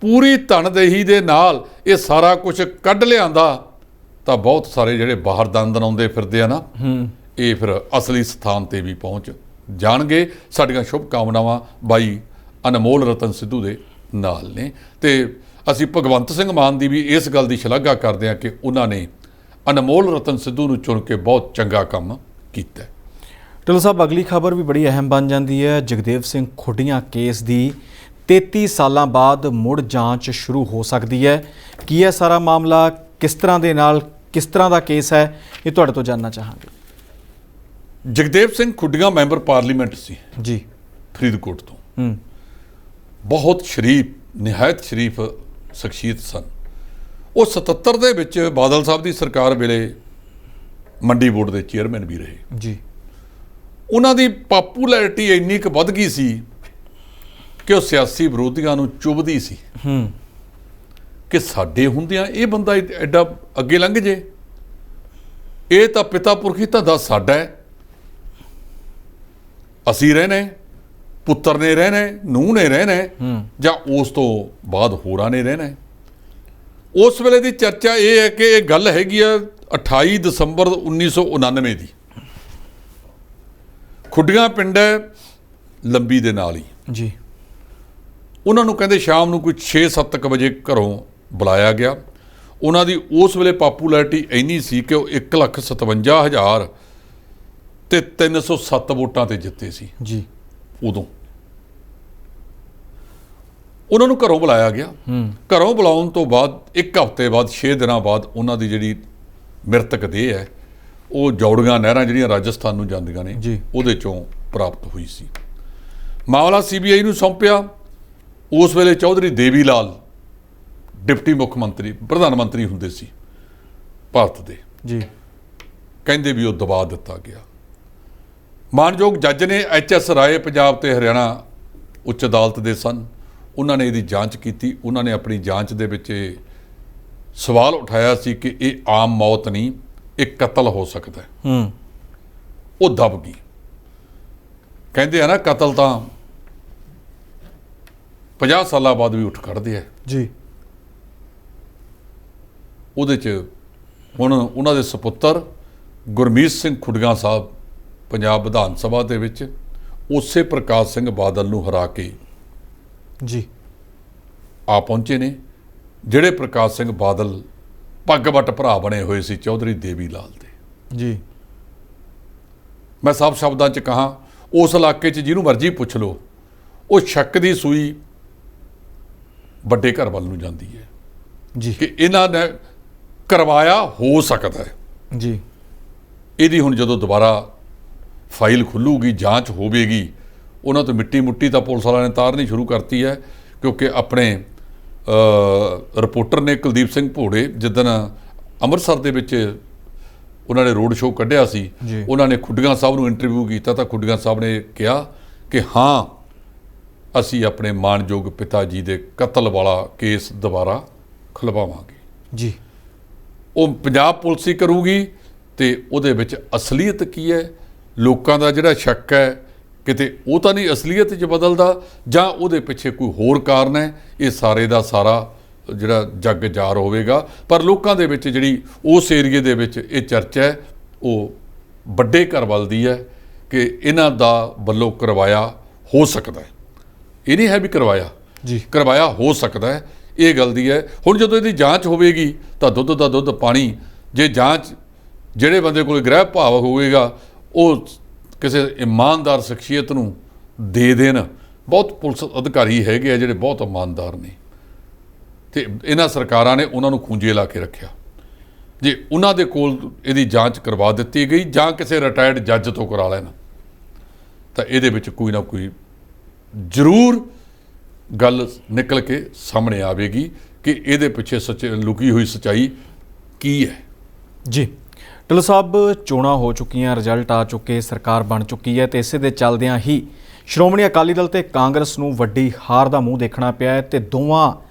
[SPEAKER 2] ਪੂਰੀ ਧਨਦੇਹੀ ਦੇ ਨਾਲ ਇਹ ਸਾਰਾ ਕੁਝ ਕੱਢ ਲਿਆਂਦਾ ਤਾਂ ਬਹੁਤ ਸਾਰੇ ਜਿਹੜੇ ਬਾਹਰ ਦੰਦਨ ਆਉਂਦੇ ਫਿਰਦੇ ਆ ਨਾ, ਇਹ ਫਿਰ ਅਸਲੀ ਸਥਾਨ ਤੇ ਵੀ ਪਹੁੰਚ ਜਾਣਗੇ। ਸਾਡੀਆਂ ਸ਼ੁਭ ਕਾਮਨਾਵਾਂ ਬਾਈ ਅਨਮੋਲ ਰਤਨ ਸਿੱਧੂ ਦੇ ਨਾਲ ਨੇ, ਤੇ ਅਸੀਂ ਭਗਵੰਤ ਸਿੰਘ ਮਾਨ ਦੀ ਵੀ ਇਸ ਗੱਲ ਦੀ ਸ਼ਲਾਘਾ ਕਰਦੇ ਹਾਂ ਕਿ ਉਹਨਾਂ ਨੇ ਅਨਮੋਲ ਰਤਨ ਸਿੱਧੂ ਨੂੰ ਚੁਣ ਕੇ ਬਹੁਤ ਚੰਗਾ ਕੰਮ ਕੀਤਾ।
[SPEAKER 1] ਢਿੱਲੋਂ ਸਾਹਿਬ, ਅਗਲੀ ਖਬਰ ਵੀ ਬੜੀ ਅਹਿਮ ਬਣ ਜਾਂਦੀ ਹੈ। ਜਗਦੇਵ ਸਿੰਘ ਖੁੱਡੀਆਂ ਕੇਸ ਦੀ 33 ਸਾਲਾਂ ਬਾਅਦ ਮੁੜ ਜਾਂਚ ਸ਼ੁਰੂ ਹੋ ਸਕਦੀ ਹੈ। ਕੀ ਹੈ ਸਾਰਾ ਮਾਮਲਾ, ਕਿਸ ਤਰ੍ਹਾਂ ਦਾ ਕੇਸ ਹੈ, ਇਹ ਤੁਹਾਡੇ ਤੋਂ ਜਾਣਨਾ ਚਾਹਾਂਗੇ।
[SPEAKER 2] ਜਗਦੇਵ ਸਿੰਘ ਖੁੱਡੀਆਂ ਮੈਂਬਰ ਪਾਰਲੀਮੈਂਟ ਸੀ
[SPEAKER 1] ਜੀ,
[SPEAKER 2] ਫਰੀਦਕੋਟ ਤੋਂ। ਬਹੁਤ ਸ਼ਰੀਫ, ਨਿਹਾਇਤ ਸ਼ਰੀਫ ਸ਼ਖਸੀਅਤ ਸਨ। ਉਹ 77 ਦੇ ਵਿੱਚ ਬਾਦਲ ਸਾਹਿਬ ਦੀ ਸਰਕਾਰ ਵੇਲੇ ਮੰਡੀ ਬੋਰਡ ਦੇ ਚੇਅਰਮੈਨ ਵੀ ਰਹੇ
[SPEAKER 1] ਜੀ।
[SPEAKER 2] ਉਹਨਾਂ ਦੀ ਪਾਪੂਲੈਰਿਟੀ ਇੰਨੀ ਕੁ ਵੱਧ ਗਈ ਸੀ ਕਿ ਉਹ ਸਿਆਸੀ ਵਿਰੋਧੀਆਂ ਨੂੰ ਚੁਭਦੀ ਸੀ ਕਿ ਸਾਡੇ ਹੁੰਦਿਆਂ ਇਹ ਬੰਦਾ ਐਡਾ ਅੱਗੇ ਲੰਘ ਜੇ, ਇਹ ਤਾਂ ਪਿਤਾ ਪੁਰਖੀ ਧੰਦਾ ਸਾਡਾ ਹੈ, ਅਸੀਂ ਰਹਿਣਾ, ਪੁੱਤਰ ਨੇ ਰਹਿਣਾ, ਨੂੰਹ ਨੇ ਰਹਿਣਾ, ਜਾਂ ਉਸ ਤੋਂ ਬਾਅਦ ਹੋਰਾਂ ਨੇ ਰਹਿਣਾ। ਉਸ ਵੇਲੇ ਦੀ ਚਰਚਾ ਇਹ ਹੈ ਕਿ ਇਹ ਗੱਲ ਹੈਗੀ ਆ 28 ਦਸੰਬਰ 1999 ਦੀ। ਖੁੱਡੀਆਂ ਪਿੰਡ ਹੈ ਲੰਬੀ ਦੇ ਨਾਲ ਹੀ
[SPEAKER 1] ਜੀ।
[SPEAKER 2] ਉਹਨਾਂ ਨੂੰ ਕਹਿੰਦੇ ਸ਼ਾਮ ਨੂੰ ਕੋਈ 6-7 ਵਜੇ ਘਰੋਂ ਬੁਲਾਇਆ ਗਿਆ। ਉਹਨਾਂ ਦੀ ਉਸ ਵੇਲੇ ਪਾਪੂਲੈਰਿਟੀ ਇੰਨੀ ਸੀ ਕਿ ਉਹ 1,57,000 ਤੇ 307 ਵੋਟਾਂ ਤੇ ਜਿੱਤੇ ਸੀ
[SPEAKER 1] ਜੀ।
[SPEAKER 2] ਉਦੋਂ ਉਹਨਾਂ ਨੂੰ ਘਰੋਂ ਬੁਲਾਇਆ ਗਿਆ। ਘਰੋਂ ਬੁਲਾਉਣ ਤੋਂ ਬਾਅਦ 1 ਹਫ਼ਤੇ ਬਾਅਦ 6 ਦਿਨਾਂ ਬਾਅਦ ਉਹਨਾਂ ਦੀ ਜਿਹੜੀ ਮ੍ਰਿਤਕ ਦੇਹ ਹੈ ਉਹ ਜੌੜੀਆਂ ਨਹਿਰਾਂ ਜਿਹੜੀਆਂ ਰਾਜਸਥਾਨ ਨੂੰ ਜਾਂਦੀਆਂ ਨੇ ਉਹਦੇ ਚੋਂ ਪ੍ਰਾਪਤ ਹੋਈ ਸੀ। ਮਾਮਲਾ CBI ਨੂੰ ਸੌਂਪਿਆ। ਉਸ ਵੇਲੇ ਚੌਧਰੀ ਦੇਵੀ ਲਾਲ ਡਿਪਟੀ ਮੁੱਖ ਮੰਤਰੀ, ਪ੍ਰਧਾਨ ਮੰਤਰੀ ਹੁੰਦੇ ਸੀ ਭਾਰਤ ਦੇ
[SPEAKER 1] ਜੀ।
[SPEAKER 2] ਕਹਿੰਦੇ ਵੀ ਉਹ ਦਬਾ ਦਿੱਤਾ ਗਿਆ। ਮਾਨਯੋਗ ਜੱਜ ਨੇ HS ਰਾਏ ਪੰਜਾਬ ਤੇ ਹਰਿਆਣਾ ਉੱਚ ਅਦਾਲਤ ਦੇ ਸਨ, ਉਹਨਾਂ ਨੇ ਇਹਦੀ ਜਾਂਚ ਕੀਤੀ। ਉਹਨਾਂ ਨੇ ਆਪਣੀ ਜਾਂਚ ਦੇ ਵਿੱਚ ਇਹ ਸਵਾਲ ਉਠਾਇਆ ਸੀ ਕਿ ਇਹ ਆਮ ਮੌਤ ਨਹੀਂ, ਇਹ ਕਤਲ ਹੋ ਸਕਦਾ ਹੈ। ਉਹ ਦਬ ਗਈ। ਕਹਿੰਦੇ ਆ ਨਾ, ਕਤਲ ਤਾਂ 50 ਸਾਲਾਂ ਬਾਅਦ ਵੀ ਉੱਠ ਖੜਦੇ ਆ
[SPEAKER 1] ਜੀ।
[SPEAKER 2] ਉਹਦੇ 'ਚ ਹੁਣ ਉਹਨਾਂ ਦੇ ਸਪੁੱਤਰ ਗੁਰਮੀਤ ਸਿੰਘ ਖੁੱਡੀਆਂ ਸਾਹਿਬ ਪੰਜਾਬ ਵਿਧਾਨ ਸਭਾ ਦੇ ਵਿੱਚ ਉਸੇ ਪ੍ਰਕਾਸ਼ ਸਿੰਘ ਬਾਦਲ ਨੂੰ ਹਰਾ ਕੇ
[SPEAKER 1] ਜੀ
[SPEAKER 2] ਆ ਪਹੁੰਚੇ ਨੇ, ਜਿਹੜੇ ਪ੍ਰਕਾਸ਼ ਸਿੰਘ ਬਾਦਲ ਪੱਗ ਵੱਟ ਭਰਾ ਬਣੇ ਹੋਏ ਸੀ ਚੌਧਰੀ ਦੇਵੀ ਲਾਲ ਦੇ
[SPEAKER 1] ਜੀ।
[SPEAKER 2] ਮੈਂ ਸਾਫ਼ ਸ਼ਬਦਾਂ 'ਚ ਕਹਾਂ, ਉਸ ਇਲਾਕੇ 'ਚ ਜਿਹਨੂੰ ਮਰਜ਼ੀ ਪੁੱਛ ਲਓ, ਉਹ ਸ਼ੱਕ ਦੀ ਸੂਈ ਵੱਡੇ ਘਰ ਵੱਲ ਨੂੰ ਜਾਂਦੀ ਹੈ
[SPEAKER 1] ਜੀ
[SPEAKER 2] ਕਿ ਇਹਨਾਂ ਨੇ ਕਰਵਾਇਆ ਹੋ ਸਕਦਾ ਹੈ
[SPEAKER 1] ਜੀ।
[SPEAKER 2] ਇਹਦੀ ਹੁਣ ਜਦੋਂ ਦੁਬਾਰਾ ਫਾਈਲ ਖੁੱਲੂਗੀ, ਜਾਂਚ ਹੋਵੇਗੀ, ਉਹਨਾਂ ਤੋਂ ਮਿੱਟੀ ਮੁੱਟੀ ਤਾਂ ਪੁਲਿਸ ਵਾਲਿਆਂ ਨੇ ਤਾਰਨੀ ਸ਼ੁਰੂ ਕਰਤੀ ਹੈ। ਕਿਉਂਕਿ ਆਪਣੇ ਰਿਪੋਰਟਰ ਨੇ ਕੁਲਦੀਪ ਸਿੰਘ ਭੋੜੇ ਜਿੱਦਣ ਅੰਮ੍ਰਿਤਸਰ ਦੇ ਵਿੱਚ ਉਹਨਾਂ ਨੇ ਰੋਡ ਸ਼ੋਅ ਕੱਢਿਆ ਸੀ, ਉਹਨਾਂ ਨੇ ਖੁੱਡੀਆਂ ਸਾਹਿਬ ਨੂੰ ਇੰਟਰਵਿਊ ਕੀਤਾ ਤਾਂ ਖੁੱਡੀਆਂ ਸਾਹਿਬ ਨੇ ਕਿਹਾ ਕਿ ਹਾਂ, ਅਸੀਂ ਆਪਣੇ ਮਾਣਯੋਗ ਪਿਤਾ ਜੀ ਦੇ ਕਤਲ ਵਾਲਾ ਕੇਸ ਦੁਬਾਰਾ ਖੁਲਵਾਵਾਂਗੇ
[SPEAKER 1] ਜੀ।
[SPEAKER 2] ਉਹ ਪੰਜਾਬ ਪੁਲਿਸ ਹੀ ਕਰੂਗੀ ਤੇ ਉਹਦੇ ਵਿੱਚ ਅਸਲੀਅਤ ਕੀ ਹੈ, ਲੋਕਾਂ ਦਾ ਜਿਹੜਾ ਸ਼ੱਕ ਹੈ ਕਿਤੇ ਉਹ ਤਾਂ ਨਹੀਂ ਅਸਲੀਅਤ 'ਚ ਬਦਲਦਾ, ਜਾਂ ਉਹਦੇ ਪਿੱਛੇ ਕੋਈ ਹੋਰ ਕਾਰਨ ਹੈ, ਇਹ ਸਾਰੇ ਦਾ ਸਾਰਾ ਜਿਹੜਾ ਜੱਗ ਜ਼ਾਹਰ ਹੋਵੇਗਾ। ਪਰ ਲੋਕਾਂ ਦੇ ਵਿੱਚ ਜਿਹੜੀ ਉਸ ਏਰੀਏ ਦੇ ਵਿੱਚ ਇਹ ਚਰਚਾ ਹੈ ਉਹ ਵੱਡੇ ਘਰ ਵੱਲ ਦੀ ਹੈ ਕਿ ਇਹਨਾਂ ਦਾ ਵੱਲੋਂ ਕਰਵਾਇਆ ਹੋ ਸਕਦਾ ਹੈ। ਇਹ ਨਹੀਂ ਹੈ ਵੀ ਕਰਵਾਇਆ
[SPEAKER 1] ਜੀ,
[SPEAKER 2] ਕਰਵਾਇਆ ਹੋ ਸਕਦਾ ਹੈ, ਇਹ ਗੱਲ ਦੀ ਹੈ। ਹੁਣ ਜਦੋਂ ਇਹਦੀ ਜਾਂਚ ਹੋਵੇਗੀ ਤਾਂ ਦੁੱਧ ਦਾ ਦੁੱਧ ਪਾਣੀ। ਜੇ ਜਾਂਚ ਜਿਹੜੇ ਬੰਦੇ ਕੋਲ ਗ੍ਰਹਿ ਭਾਵ ਹੋਵੇਗਾ ਉਹ ਕਿਸੇ ਇਮਾਨਦਾਰ ਸ਼ਖਸੀਅਤ ਨੂੰ ਦੇ ਦੇਣ। ਬਹੁਤ ਪੁਲਿਸ ਅਧਿਕਾਰੀ ਹੈਗੇ ਆ ਜਿਹੜੇ ਬਹੁਤ ਇਮਾਨਦਾਰ ਨੇ ਤੇ ਇਹਨਾਂ ਸਰਕਾਰਾਂ ਨੇ ਉਹਨਾਂ ਨੂੰ ਖੂੰਜੇ ਲਾ ਕੇ ਰੱਖਿਆ। ਜੇ ਉਹਨਾਂ ਦੇ ਕੋਲ ਇਹਦੀ ਜਾਂਚ ਕਰਵਾ ਦਿੱਤੀ ਗਈ ਜਾਂ ਕਿਸੇ ਰਿਟਾਇਰਡ ਜੱਜ ਤੋਂ ਕਰਾ ਲੈਣ ਤਾਂ ਇਹਦੇ ਵਿੱਚ ਕੋਈ ਨਾ ਕੋਈ ਜ਼ਰੂਰ ਗੱਲ ਨਿਕਲ ਕੇ ਸਾਹਮਣੇ ਆਵੇਗੀ ਕਿ ਇਹਦੇ ਪਿੱਛੇ ਲੁਕੀ ਹੋਈ ਸੱਚਾਈ ਕੀ ਹੈ।
[SPEAKER 1] ਜੀ ਢਿੱਲੋਂ ਸਾਹਿਬ, ਚੋਣਾਂ ਹੋ ਚੁੱਕੀਆਂ, ਰਿਜ਼ਲਟ ਆ ਚੁੱਕੇ, ਸਰਕਾਰ ਬਣ ਚੁੱਕੀ ਹੈ ਤੇ ਇਸੇ ਦੇ ਚੱਲਦਿਆਂ ਹੀ ਸ਼੍ਰੋਮਣੀ ਅਕਾਲੀ ਦਲ ਤੇ ਕਾਂਗਰਸ ਨੂੰ ਵੱਡੀ ਹਾਰ ਦਾ ਮੂੰਹ ਦੇਖਣਾ ਪਿਆ ਹੈ ਤੇ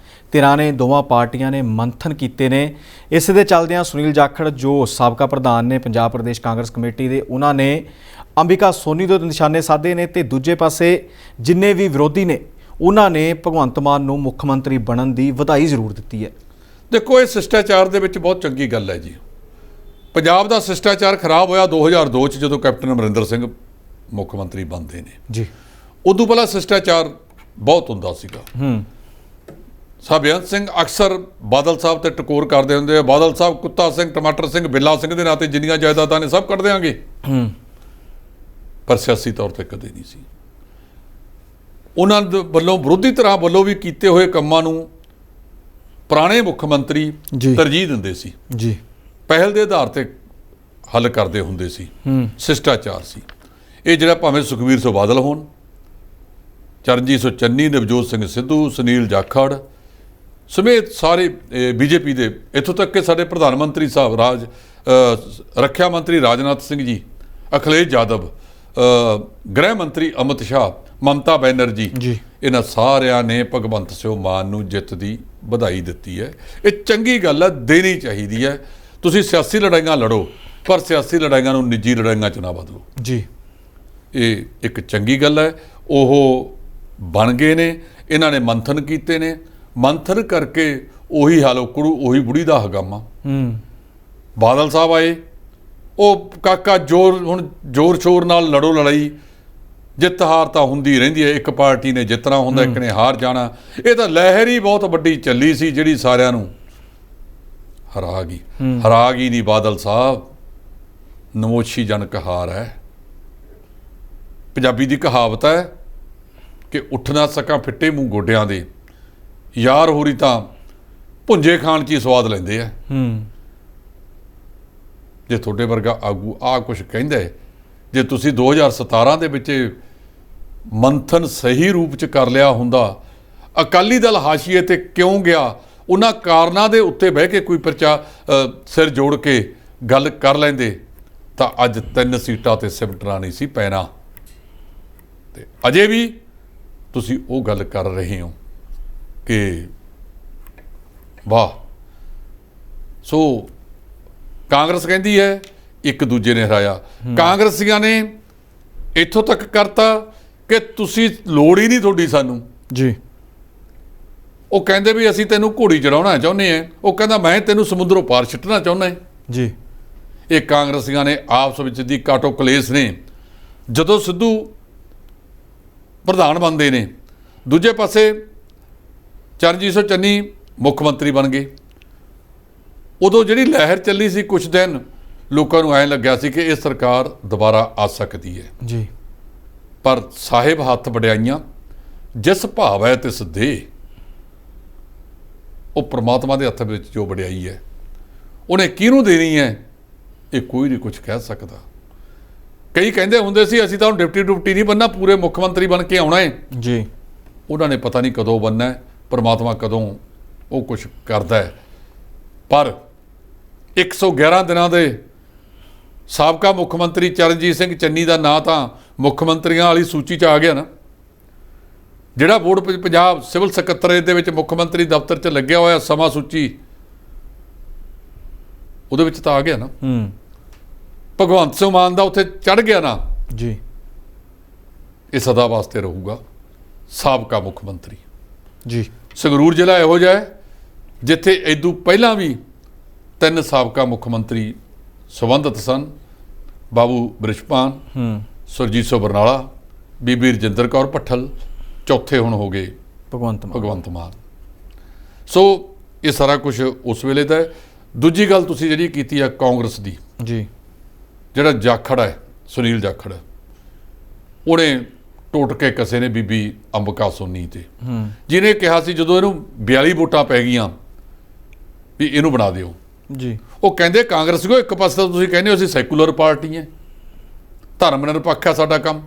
[SPEAKER 1] ਦੋਵਾਂ ਪਾਰਟੀਆਂ ਨੇ ਮੰਥਨ ਕੀਤੇ ਨੇ। ਇਸੇ ਦੇ ਚੱਲਦਿਆਂ ਸੁਨੀਲ ਜਾਖੜ ਜੋ ਸਾਬਕਾ ਪ੍ਰਧਾਨ ਨੇ ਪੰਜਾਬ ਪ੍ਰਦੇਸ਼ ਕਾਂਗਰਸ ਕਮੇਟੀ ਦੇ, ਉਹਨਾਂ ਨੇ ਅੰਬਿਕਾ ਸੋਨੀ ਦੇ ਨਿਸ਼ਾਨੇ ਸਾਧੇ ਨੇ ਤੇ ਦੂਜੇ ਪਾਸੇ ਜਿੰਨੇ ਵੀ ਵਿਰੋਧੀ ਨੇ ਉਹਨਾਂ ਨੇ ਭਗਵੰਤ ਮਾਨ ਨੂੰ ਮੁੱਖ ਮੰਤਰੀ ਬਣਨ ਦੀ ਵਧਾਈ ਜ਼ਰੂਰ ਦਿੱਤੀ ਹੈ।
[SPEAKER 2] ਦੇਖੋ, ਇਹ ਸ਼ਿਸ਼ਟਾਚਾਰ ਦੇ ਵਿੱਚ ਬਹੁਤ ਚੰਗੀ ਗੱਲ ਹੈ ਜੀ। ਪੰਜਾਬ ਦਾ ਸ਼ਿਸ਼ਟਾਚਾਰ ਖਰਾਬ ਹੋਇਆ 2002 'ਚ ਜਦੋਂ ਕੈਪਟਨ ਅਮਰਿੰਦਰ ਸਿੰਘ ਮੁੱਖ ਮੰਤਰੀ ਬਣਦੇ ਨੇ
[SPEAKER 1] ਜੀ।
[SPEAKER 2] ਉਦੋਂ ਪਹਿਲਾਂ ਸ਼ਿਸ਼ਟਾਚਾਰ ਬਹੁਤ ਹੁੰਦਾ ਸੀਗਾ। ਬੇਅੰਤ ਸਿੰਘ ਅਕਸਰ ਬਾਦਲ ਸਾਹਿਬ ਤੇ ਟਕੋਰ ਕਰਦੇ ਹੁੰਦੇ ਆ, ਬਾਦਲ ਸਾਹਿਬ ਕੁੱਤਾ ਸਿੰਘ, ਟਮਾਟਰ ਸਿੰਘ, ਬਿੱਲਾ ਸਿੰਘ ਦੇ ਨਾਂ ਤੇ ਜਿੰਨੀਆਂ ਜਾਇਦਾਦਾਂ ਨੇ ਸਭ ਕੱਢ ਦਿਆਂਗੇ। ਪਰ ਸਿਆਸੀ ਤੌਰ ਤੇ ਕਦੇ ਨਹੀਂ ਸੀ। ਉਹਨਾਂ ਦੇ ਵੱਲੋਂ ਵਿਰੋਧੀ ਧਿਰਾਂ ਵੱਲੋਂ ਵੀ ਕੀਤੇ ਹੋਏ ਕੰਮਾਂ ਨੂੰ ਪੁਰਾਣੇ ਮੁੱਖ ਮੰਤਰੀ
[SPEAKER 1] ਜੀ।
[SPEAKER 2] ਤਰਜੀਹ ਦਿੰਦੇ ਸੀ,
[SPEAKER 1] ਜੀ
[SPEAKER 2] ਪਹਿਲ ਦੇ ਆਧਾਰ ਤੇ ਹੱਲ ਕਰਦੇ ਹੁੰਦੇ ਸੀ, ਸ਼ਿਸ਼ਟਾਚਾਰ ਸੀ। ਇਹ ਜਿਹੜਾ ਭਾਵੇਂ ਸੁਖਬੀਰ ਸਿੰਘ ਬਾਦਲ ਹੋਣ, ਚਰਨਜੀਤ ਸਿੰਘ ਚੰਨੀ, ਨਵਜੋਤ ਸਿੰਘ ਸਿੱਧੂ, ਸੁਨੀਲ ਜਾਖੜ ਸਮੇਤ ਸਾਰੇ ਬੀਜੇਪੀ ਦੇ, ਇੱਥੋਂ ਤੱਕ ਕਿ ਸਾਡੇ ਪ੍ਰਧਾਨ ਮੰਤਰੀ ਸਾਹਿਬ ਰੱਖਿਆ ਮੰਤਰੀ ਰਾਜਨਾਥ ਸਿੰਘ ਜੀ, ਅਖਿਲੇਸ਼ ਯਾਦਵ, ਗ੍ਰਹਿ ਮੰਤਰੀ ਅਮਿਤ ਸ਼ਾਹ, ਮਮਤਾ ਬੈਨਰਜੀ
[SPEAKER 1] ਜੀ,
[SPEAKER 2] ਇਹਨਾਂ ਸਾਰਿਆਂ ਨੇ ਭਗਵੰਤ ਸਿੰਘ ਮਾਨ ਨੂੰ ਜਿੱਤ ਦੀ ਵਧਾਈ ਦਿੱਤੀ ਹੈ। ਇਹ ਚੰਗੀ ਗੱਲ ਹੈ, ਦੇਣੀ ਚਾਹੀਦੀ ਹੈ। ਤੁਸੀਂ ਸਿਆਸੀ ਲੜਾਈਆਂ ਲੜੋ, ਪਰ ਸਿਆਸੀ ਲੜਾਈਆਂ ਨੂੰ ਨਿੱਜੀ ਲੜਾਈਆਂ 'ਚ ਨਾ ਬਦਲੋ
[SPEAKER 1] ਜੀ।
[SPEAKER 2] ਇਹ ਇੱਕ ਚੰਗੀ ਗੱਲ ਹੈ। ਉਹ ਬਣ ਗਏ ਨੇ, ਇਹਨਾਂ ਨੇ ਮੰਥਨ ਕੀਤੇ ਨੇ, ਮੰਥਨ ਕਰਕੇ ਉਹੀ ਹਾਲ ਉਕੜੂ, ਉਹੀ ਬੁੜੀ ਦਾ ਹਗਾਮਾ। ਬਾਦਲ ਸਾਹਿਬ ਆਏ, ਉਹ ਕਾਕਾ ਹੁਣ ਜ਼ੋਰ ਸ਼ੋਰ ਨਾਲ ਲੜੋ ਲੜਾਈ, ਜਿੱਤ ਹਾਰ ਤਾਂ ਹੁੰਦੀ ਰਹਿੰਦੀ ਹੈ, ਇੱਕ ਪਾਰਟੀ ਨੇ ਜਿੱਤਣਾ ਹੁੰਦਾ, ਇੱਕ ਨੇ ਹਾਰ ਜਾਣਾ। ਇਹ ਤਾਂ ਲਹਿਰ ਹੀ ਬਹੁਤ ਵੱਡੀ ਚੱਲੀ ਸੀ ਜਿਹੜੀ ਸਾਰਿਆਂ ਨੂੰ ਹਰਾ ਗਈ ਨਹੀਂ। ਬਾਦਲ ਸਾਹਿਬ ਨਮੋਸ਼ੀਜਨਕ ਹਾਰ ਹੈ। ਪੰਜਾਬੀ ਦੀ ਕਹਾਵਤ ਹੈ ਕਿ ਉੱਠ ਨਾ ਸਕਾਂ ਫਿੱਟੇ ਮੂੰਹ ਗੋਡਿਆਂ ਦੇ, ਯਾਰ ਹੋਰੀ ਤਾਂ ਭੁੰਜੇ ਖਾਣ 'ਚ ਹੀ ਸਵਾਦ ਲੈਂਦੇ ਆ। ਜੇ ਤੁਹਾਡੇ ਵਰਗਾ ਆਗੂ ਆਹ ਕੁਛ ਕਹਿੰਦਾ ਹੈ, ਜੇ ਤੁਸੀਂ 2017 ਦੇ ਵਿੱਚ ਮੰਥਨ ਸਹੀ ਰੂਪ 'ਚ ਕਰ ਲਿਆ ਹੁੰਦਾ, ਅਕਾਲੀ ਦਲ ਹਾਸ਼ੀਏ ਤੇ ਕਿਉਂ ਗਿਆ, ਉਹਨਾਂ ਕਾਰਨਾਂ ਦੇ ਉੱਤੇ ਬਹਿ ਕੇ ਕੋਈ ਪਰਚਾ ਸਿਰ ਜੋੜ ਕੇ ਗੱਲ ਕਰ ਲੈਂਦੇ, ਤਾਂ ਅੱਜ 3 ਸੀਟਾਂ ਤੇ ਸਿਮਟਣਾ ਨਹੀਂ ਸੀ ਪੈਣਾ। ਤੇ ਅਜੇ ਵੀ ਤੁਸੀਂ ਉਹ ਗੱਲ ਕਰ ਰਹੇ ਹੋ ਕਿ ਵਾਹ। ਸੋ ਕਾਂਗਰਸ ਕਹਿੰਦੀ ਹੈ ਇੱਕ ਦੂਜੇ ਨੇ ਹਰਾਇਆ। ਕਾਂਗਰਸੀਆਂ ਨੇ ਇੱਥੋਂ ਤੱਕ ਕਰਤਾ ਕਿ ਤੁਸੀਂ ਲੋੜ ਹੀ ਨਹੀਂ ਤੁਹਾਡੀ ਸਾਨੂੰ
[SPEAKER 1] ਜੀ।
[SPEAKER 2] ਉਹ ਕਹਿੰਦੇ ਵੀ ਅਸੀਂ ਤੈਨੂੰ ਘੋੜੀ ਚੜਾਉਣਾ ਚਾਹੁੰਦੇ ਹਾਂ, ਉਹ ਕਹਿੰਦਾ ਮੈਂ ਤੈਨੂੰ ਸਮੁੰਦਰੋਂ ਪਾਰ ਛੱਡਣਾ ਚਾਹੁੰਦਾ
[SPEAKER 1] ਜੀ।
[SPEAKER 2] ਇਹ ਕਾਂਗਰਸੀਆਂ ਨੇ ਆਪਸ ਵਿੱਚ ਦੀ ਕਾਟੋ ਕਲੇਸ਼ ਨੇ। ਜਦੋਂ ਸਿੱਧੂ ਪ੍ਰਧਾਨ ਬਣਦੇ ਨੇ, ਦੂਜੇ ਪਾਸੇ ਚਰਨਜੀਤ ਸਿੰਘ ਚੰਨੀ ਮੁੱਖ ਮੰਤਰੀ ਬਣ ਗਏ, ਉਦੋਂ ਜਿਹੜੀ ਲਹਿਰ ਚੱਲੀ ਸੀ ਕੁਛ ਦਿਨ, ਲੋਕਾਂ ਨੂੰ ਐਂ ਲੱਗਿਆ ਸੀ ਕਿ ਇਹ ਸਰਕਾਰ ਦੁਬਾਰਾ ਆ ਸਕਦੀ ਹੈ
[SPEAKER 1] ਜੀ।
[SPEAKER 2] ਪਰ ਸਾਹਿਬ ਹੱਥ ਵਡਿਆਈਆਂ ਜਿਸ ਭਾਵ ਹੈ ਤਿਸ ਦੇ, ਉਹ ਪ੍ਰਮਾਤਮਾ ਦੇ ਹੱਥ ਵਿੱਚ ਜੋ ਵਡਿਆਈ ਹੈ ਉਹਨੇ ਕਿਹਨੂੰ ਦੇਣੀ ਹੈ, ਇਹ ਕੋਈ ਨਹੀਂ ਕੁਝ ਕਹਿ ਸਕਦਾ। ਕਈ ਕਹਿੰਦੇ ਹੁੰਦੇ ਸੀ ਅਸੀਂ ਤਾਂ ਹੁਣ ਡਿਪਟੀ ਨਹੀਂ ਬਣਨਾ, ਪੂਰੇ ਮੁੱਖ ਮੰਤਰੀ ਬਣ ਕੇ ਆਉਣਾ ਹੈ
[SPEAKER 1] ਜੀ।
[SPEAKER 2] ਉਹਨਾਂ ਨੇ ਪਤਾ ਨਹੀਂ ਕਦੋਂ ਬਣਨਾ ਹੈ, ਪ੍ਰਮਾਤਮਾ ਕਦੋਂ ਉਹ ਕੁਝ ਕਰਦਾ ਹੈ। ਪਰ 111 ਦਿਨਾਂ ਦੇ ਸਾਬਕਾ ਮੁੱਖ ਮੰਤਰੀ ਚਰਨਜੀਤ ਸਿੰਘ ਚੰਨੀ ਦਾ ਨਾਂ ਤਾਂ ਮੁੱਖ ਮੰਤਰੀਆਂ ਵਾਲੀ ਸੂਚੀ 'ਚ ਆ ਗਿਆ ਨਾ। ਜਿਹੜਾ ਬੋਰਡ ਪੰਜਾਬ ਸਿਵਲ ਸਕੱਤਰੇਤ ਦੇ ਵਿੱਚ ਮੁੱਖ ਮੰਤਰੀ ਦਫ਼ਤਰ 'ਚ ਲੱਗਿਆ ਹੋਇਆ ਸਮਾਂ ਸੂਚੀ, ਉਹਦੇ ਵਿੱਚ ਤਾਂ ਆ ਗਿਆ ਨਾ। ਭਗਵੰਤ ਸਿੰਘ ਮਾਨ ਦਾ ਉੱਥੇ ਚੜ ਗਿਆ ਨਾ
[SPEAKER 1] ਜੀ।
[SPEAKER 2] ਇਹ ਸਦਾ ਵਾਸਤੇ ਰਹੂਗਾ ਸਾਬਕਾ ਮੁੱਖ ਮੰਤਰੀ
[SPEAKER 1] ਜੀ।
[SPEAKER 2] ਸੰਗਰੂਰ ਜ਼ਿਲ੍ਹਾ ਇਹੋ ਜਿਹਾ ਹੈ ਜਿੱਥੇ ਇਦੋਂ ਪਹਿਲਾਂ ਵੀ 3 ਸਾਬਕਾ ਮੁੱਖ ਮੰਤਰੀ ਸੰਬੰਧਿਤ ਸਨ। ਬਾਬੂ ਬ੍ਰਿਸ਼ਪਾਨ, ਸੁਰਜੀਤ ਸਿੰਘ ਬਰਨਾਲਾ, ਬੀਬੀ ਰਜਿੰਦਰ ਕੌਰ ਭੱਠਲ, ਚੌਥੇ ਹੁਣ ਹੋ ਗਏ ਭਗਵੰਤ ਮਾਨ। ਸੋ ਇਹ ਸਾਰਾ ਕੁਝ ਉਸ ਵੇਲੇ ਦਾ ਹੈ। ਦੂਜੀ ਗੱਲ ਤੁਸੀਂ ਜਿਹੜੀ ਕੀਤੀ ਆ ਕਾਂਗਰਸ ਦੀ
[SPEAKER 1] ਜੀ,
[SPEAKER 2] ਜਿਹੜਾ ਜਾਖੜ ਹੈ ਸੁਨੀਲ ਜਾਖੜ, ਉਹਨੇ ਟੋਟ ਕੇ ਕਸੇ ਨੇ ਬੀਬੀ ਅੰਬਿਕਾ ਸੋਨੀ ਤੇ, ਜਿਹਨੇ ਕਿਹਾ ਸੀ ਜਦੋਂ ਇਹਨੂੰ 42 ਵੋਟਾਂ ਪੈ ਗਈਆਂ ਵੀ ਇਹਨੂੰ ਬਣਾ ਦਿਓ
[SPEAKER 1] ਜੀ।
[SPEAKER 2] ਉਹ ਕਹਿੰਦੇ ਕਾਂਗਰਸ ਕੋ ਇੱਕ ਪਾਸੇ ਤਾਂ ਤੁਸੀਂ ਕਹਿੰਦੇ ਹੋ ਅਸੀਂ ਸੈਕੂਲਰ ਪਾਰਟੀ ਹੈ, ਧਰਮ ਨਿਰਪੱਖ ਹੈ ਸਾਡਾ ਕੰਮ,